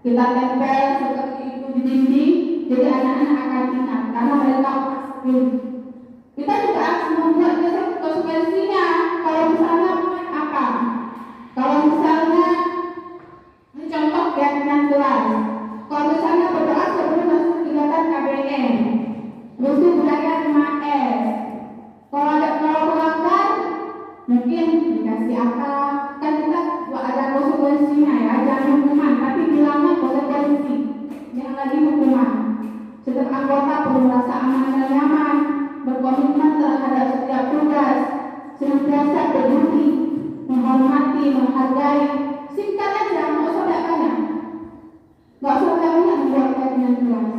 Kita tempel seperti itu di dinding, jadi anak-anak akan ingat karena mereka pasti. Kita juga harus membuat konsekuensinya. Kalau misalnya apa? Kalau misalnya ini contoh keyakinan kelas. Kalau misalnya berdoa sebelum masuk kegiatan KBM, musuh budaya 5S. Kalau melanggar, mungkin dikasih apa? Kan kita ada konsekuensinya ya, jangan hukuman, tapi bilangnya konsekuensi, jangan lagi hukuman. Setiap anggota perlu merasa aman dan nyaman, berkomitmen terhadap setiap tugas, senantiasa peduli, menghormati, menghargai. Singkat aja, nggak usah banyak, nggak usah banyak membuat keyakinan kelas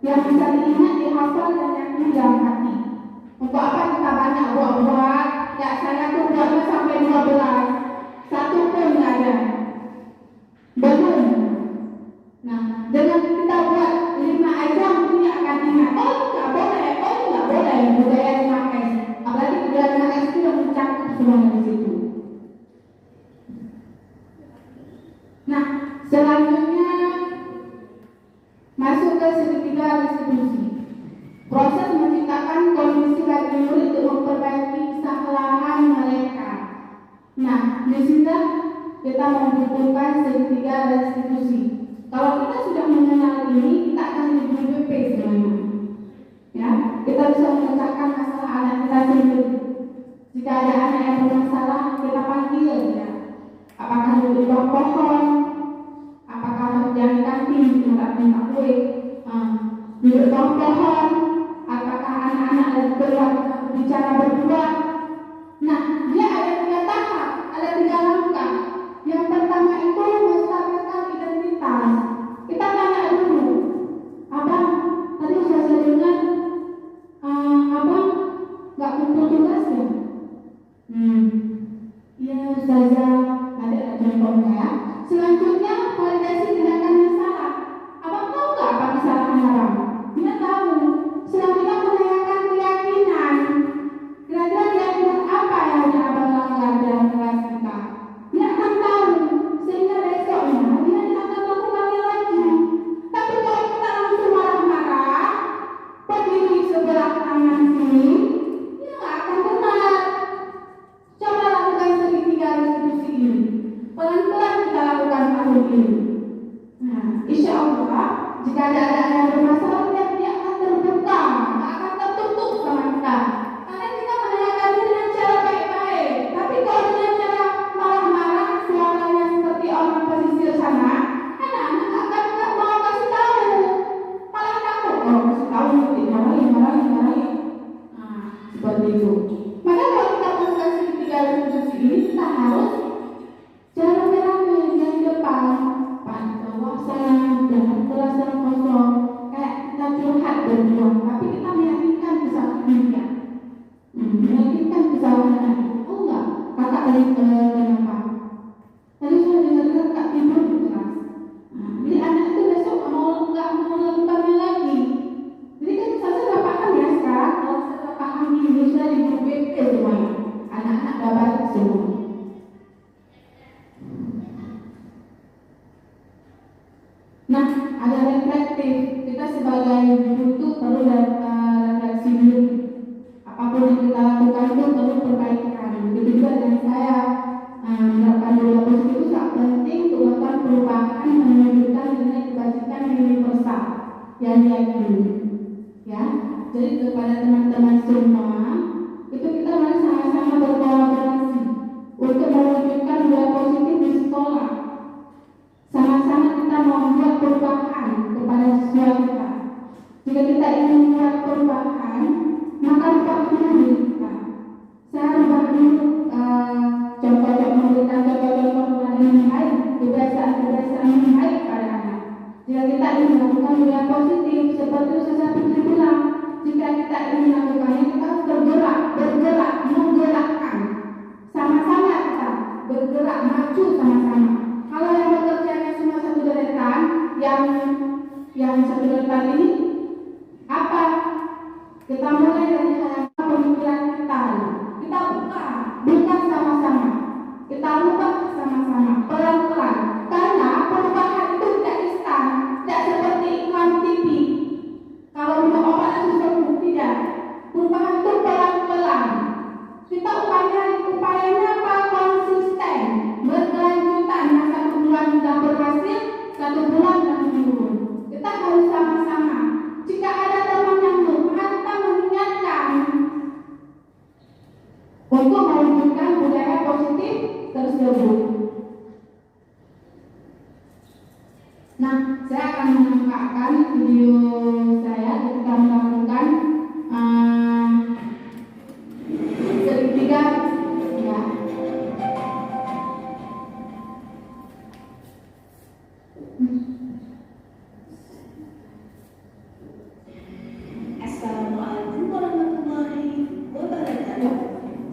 yang bisa diingat, dihafal dan yakini dalam hati. Untuk apa kita banyak buat-buat? Ya saya tuh buatnya sampai 12, satu pun nggak ada. Belum. Nah, dengan kita buat 5 aja mungkin dia akan ingat. Oh nggak boleh, budaya 5S. Apalagi budaya 5S itu yang mencakup semuanya di situ. Nah, selanjutnya masuk ke segitiga restitusi. Proses menciptakan kondisi bagi murid untuk memperbaiki kesalahan mereka. Nah, di sini kita membutuhkan segitiga restitusi. Kalau kita sudah mengenal ini, kita akan lebih BP sebenarnya. Ya, kita bisa memecahkan masalah anak kita sendiri. Jika ada anak yang bermasalah, kita panggil ya. Apakah di bawah pohon, apakah yang di kantin minta kue, di bawah pohon, apakah anak-anak lagi keluar bicara berdua. Nah, dia ada 3 tahap, ada 3 langkah. Yang pertama itu menstabilkan identitas. Kita tanya dulu, abang, tadi saya dengar abang nggak kumpul tugas ya? Iya ustazah, ada contohnya ya. Selanjutnya validasi tindakan yang salah. Abang tahu nggak apa kesalahan abang? Dia tahu. Selanjutnya menanyakan keyakinan. Kira-kira keyakinan apa yang abang langgar dalam kelas kita? Dia akan tahu. Sehingga besoknya dia akan melakukan lagi. Tapi kalau kita langsung marah-marah, berdiri sebelah kanan sini, dia nggak akan benar. Coba lakukan segitiga restitusi ini. Pelan-pelan kita lakukan tahun ini. Nah, insya Allah jika ada anak yang bermasalah, dia akan terbuka, akan tertutup sama kita. Karena kita menanyakannya dengan cara baik-baik. Tapi kalau dengan cara marah-marah, suaranya seperti orang pesisir sana, anak-anak akan nggak mau kasih tahu, malah takut. Kalau kasih tahu nanti marahin. Nah, seperti itu. Maka kalau kita melakukan segitiga restitusi ini, kita harus jangan rame yang depan, pada bawah sana, jangan kelas yang kosong, kayak kita curhat berdua, tapi kita meyakinkan kesalahan dia, meyakinkan kesalahan dia. Oh enggak, kakak tadi kenapa? Tadi saya dengar kak tidur di kelas. Jadi anak itu besok nggak mau melakukannya lagi. Jadi kan saya sudah paham ya sekarang, kalau saya sudah paham ini sudah di guru BP semuanya, anak-anak sudah baik semua. Nah, ada reflektif. Kita kita sebagai guru itu perlu refleksi diri. Apapun yang kita lakukan itu perlu perbaikan. Begitu juga dengan saya menerapkan budaya positif itu sangat penting untuk melakukan perubahan dan mewujudkan nilai kebajikan yang universal yang diyakini. Ya, jadi kepada teman-teman semua itu kita mari sama-sama berkolaborasi untuk mewujudkan budaya positif di sekolah. Sama-sama kita membuat perubahan kepada siswa kita. Jika kita ingin membuat perubahan, maka rubah dulu diri kita. Saya rubah dulu memberikan contoh-contoh yang baik, kebiasaan-kebiasaan yang baik pada anak. Jika kita ingin melakukan budaya positif, seperti saya pernah bilang, jika kita ingin melakukannya, kita harus bergerak, menggerakkan. Sama-sama kita bergerak, maju sama-sama. Kalau yang bekerjanya cuma satu deretan, yang satu deretan ini apa? Kita mulai dari hal pemikiran kita. Kita buka sama-sama. Kita rubah sama-sama, pelan-pelan. Karena perubahan itu tidak instan, tidak seperti iklan TV. Kalau minum obat langsung sembuh, tidak. Perubahan itu pelan-pelan. Kita upayanya apa? Konsisten, berkelanjutan. Yang 1 bulan sudah berhasil, 1 bulan sudah menurun. Kita harus sama-sama. Jika ada teman yang lupa, kita mengingatkan untuk mewujudkan budaya positif tersebut. Nah, saya akan menambahkan video saya ketika melakukan segitiga, ya. Assalamualaikum warahmatullahi wabarakatuh.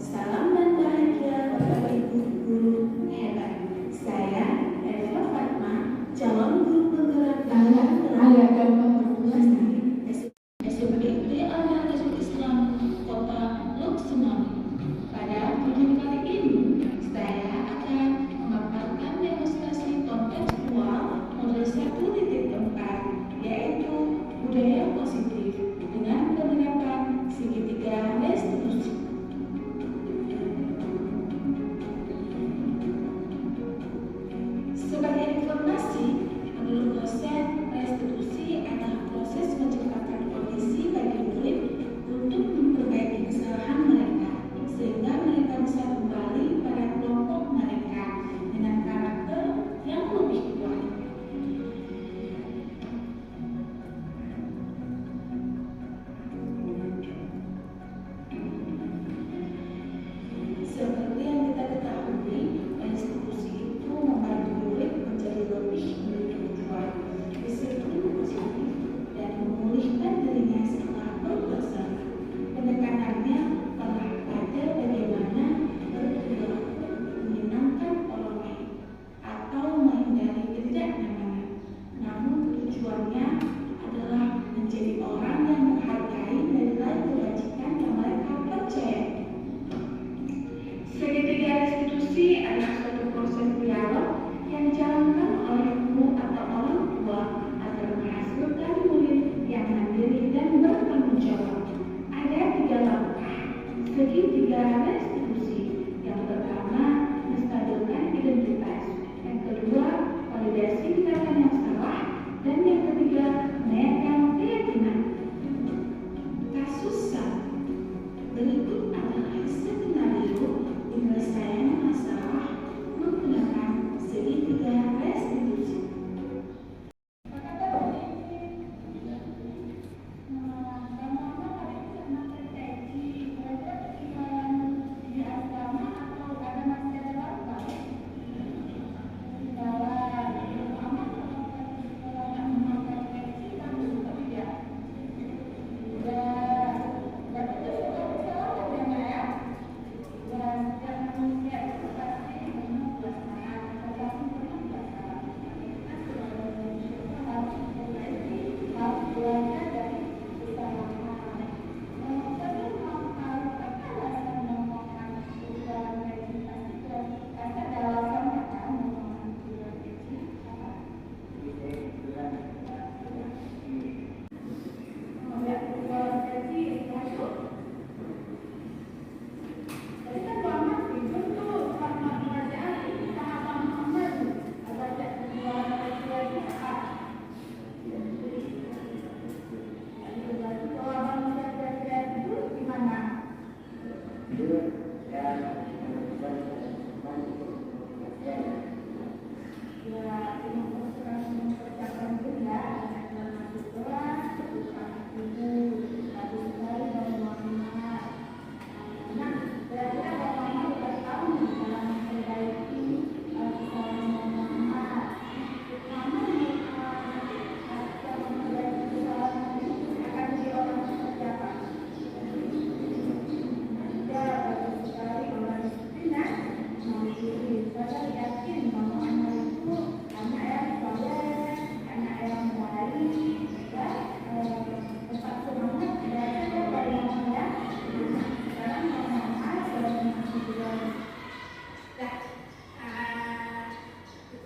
Salam dan bahagia Bapak Ibu guru hebat. Saya Eva Fatma, calon guru penggerak dalam Ada contoh SUPD Al-Islam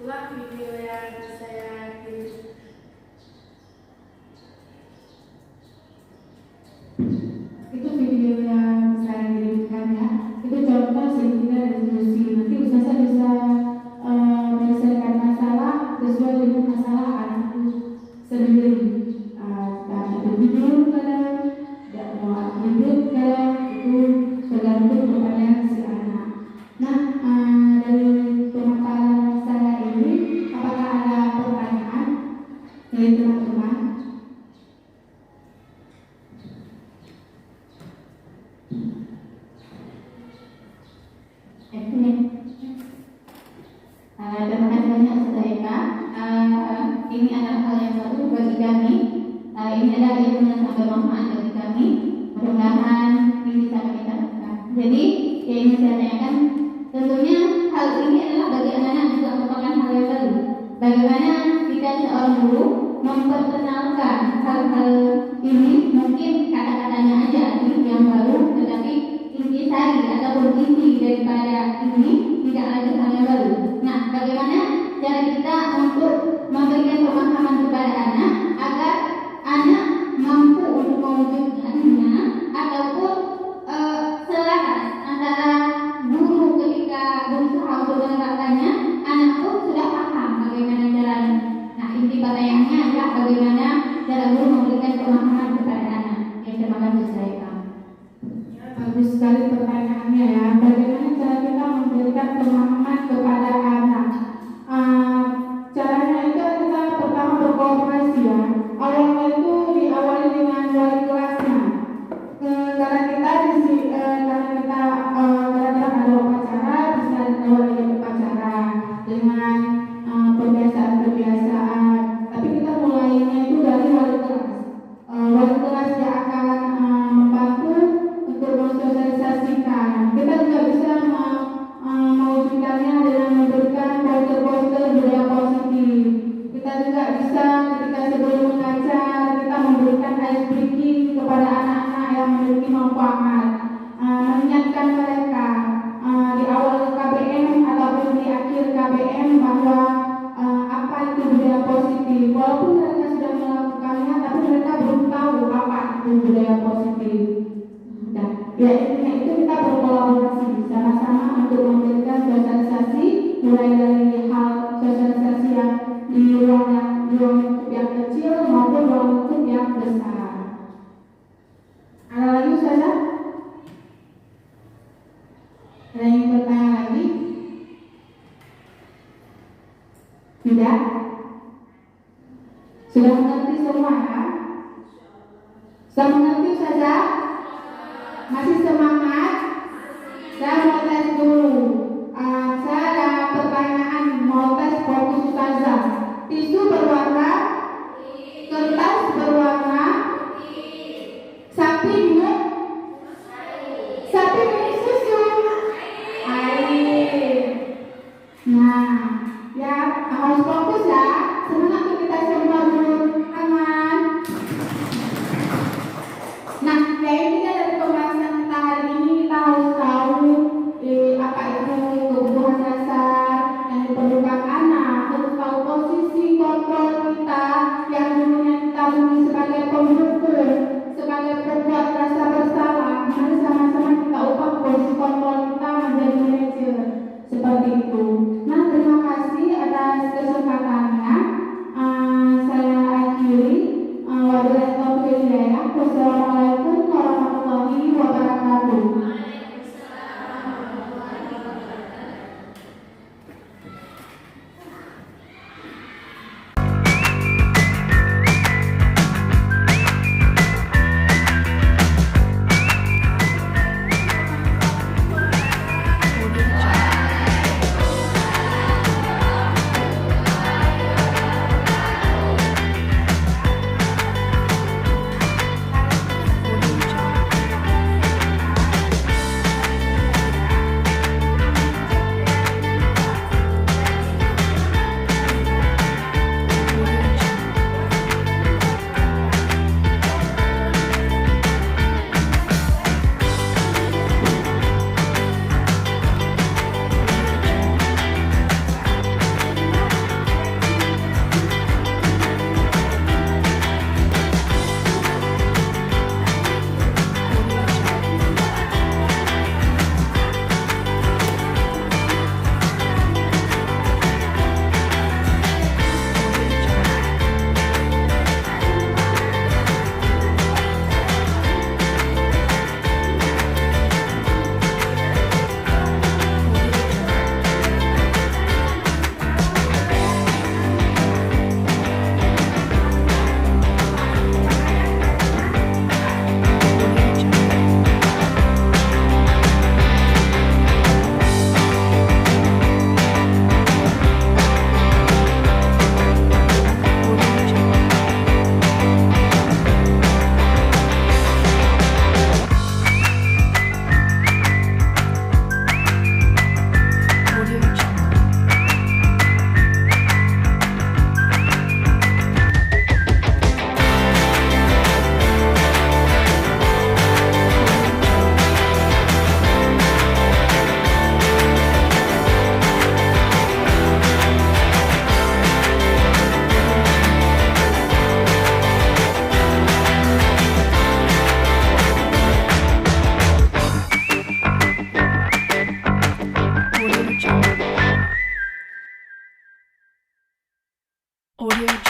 itulah video yang saya kirim. Itu video yang saya kirimkan ya. Itu contoh sehingga resolusi. Nanti Ustazah bisa menyelesaikan masalah sesuai dengan masalah anakku sendiri. Dan itu video kadang, tidak mau hidup kadang, itu tergantung kepada si anak. Nah, dari pemaparan saya ini, apakah ada pertanyaan dari teman-teman? Terima kasih banyak Ustazah Eka. Ini adalah hal yang baru bagi kami. Ini adalah ilmu yang sangat bermanfaat bagi kami. Mudah-mudahan ini bisa kami terapkan. Jadi yang ingin saya tanyakan, tentunya hal ini adalah bagi anak-anak juga merupakan hal yang baru. Bagaimana kita seorang guru memperkenalkan hal-hal ini? Mungkin kata-katanya aja yang baru, tetapi intisari ataupun inti daripada ini tidak lagi hal yang baru. Nah, bagaimana cara kita untuk memberikan pemahaman kepada anak agar anak mampu untuk mewujudkannya ataupun selaras antara guru ketika berusaha untuk menerapkannya, anak pun sudah paham bagaimana caranya. Nah, inti pertanyaannya adalah bagaimana cara guru memberikan pemahaman kepada anak. Ya, terima kasih saya. Bagus sekali pertanyaannya ya. Bagaimana cara kita memberikan pemahaman kepada anak? Caranya itu kita pertama berkooperasi ya. Awalnya itu diawali dengan wali kelasnya. Karena kita ada upacara, bisa diawali dengan upacara dengan pembiasaan. Tapi kita mulainya itu dari wali kelas. Wali kelas yang akan membantu untuk mensosialisasikan. Kita juga bisa mewujudkannya dengan memberikan poster-poster budaya positif. Kita juga bisa ketika sebelum mengajar kita memberikan ice breaking kepada anak-anak yang memiliki manfaat, mengingatkan mereka di awal KBM ataupun di akhir KBM bahwa apa itu budaya positif. Walaupun mereka sudah melakukannya, tapi mereka belum tahu apa itu budaya positif. Ya, intinya itu kita berkolaborasi sama-sama untuk memberikan sosialisasi, mulai dari hal sosialisasi yang di ruang lingkup yang kecil maupun ruang lingkup yang besar. Ada lagi Ustazah? Ada yang bertanya lagi? Tidak? Sudah mengerti semua ya? Sudah mengerti Ustazah? Masih semangat? Saya mau tes dulu. Saya ada pertanyaan, mau tes fokus Ustazah. Tisu berwarna, kertas berwarna, sapi minum susu, air. Nah, ya harus fokus ya. Semangat kita semua dulu, tangan. Nah, ya intinya dari pembahasan kita hari ini kita harus tahu apa itu kebutuhan dasar yang diperlukan anak, harus tahu posisi kontrol kita yang dulunya kita bunyi sebagai pemukul, sebagai pembuat rasa bersalah. Mari sama-sama kita ubah posisi kontrol kita menjadi manajer seperti itu. Nah, terima kasih atas kesempatannya. Audio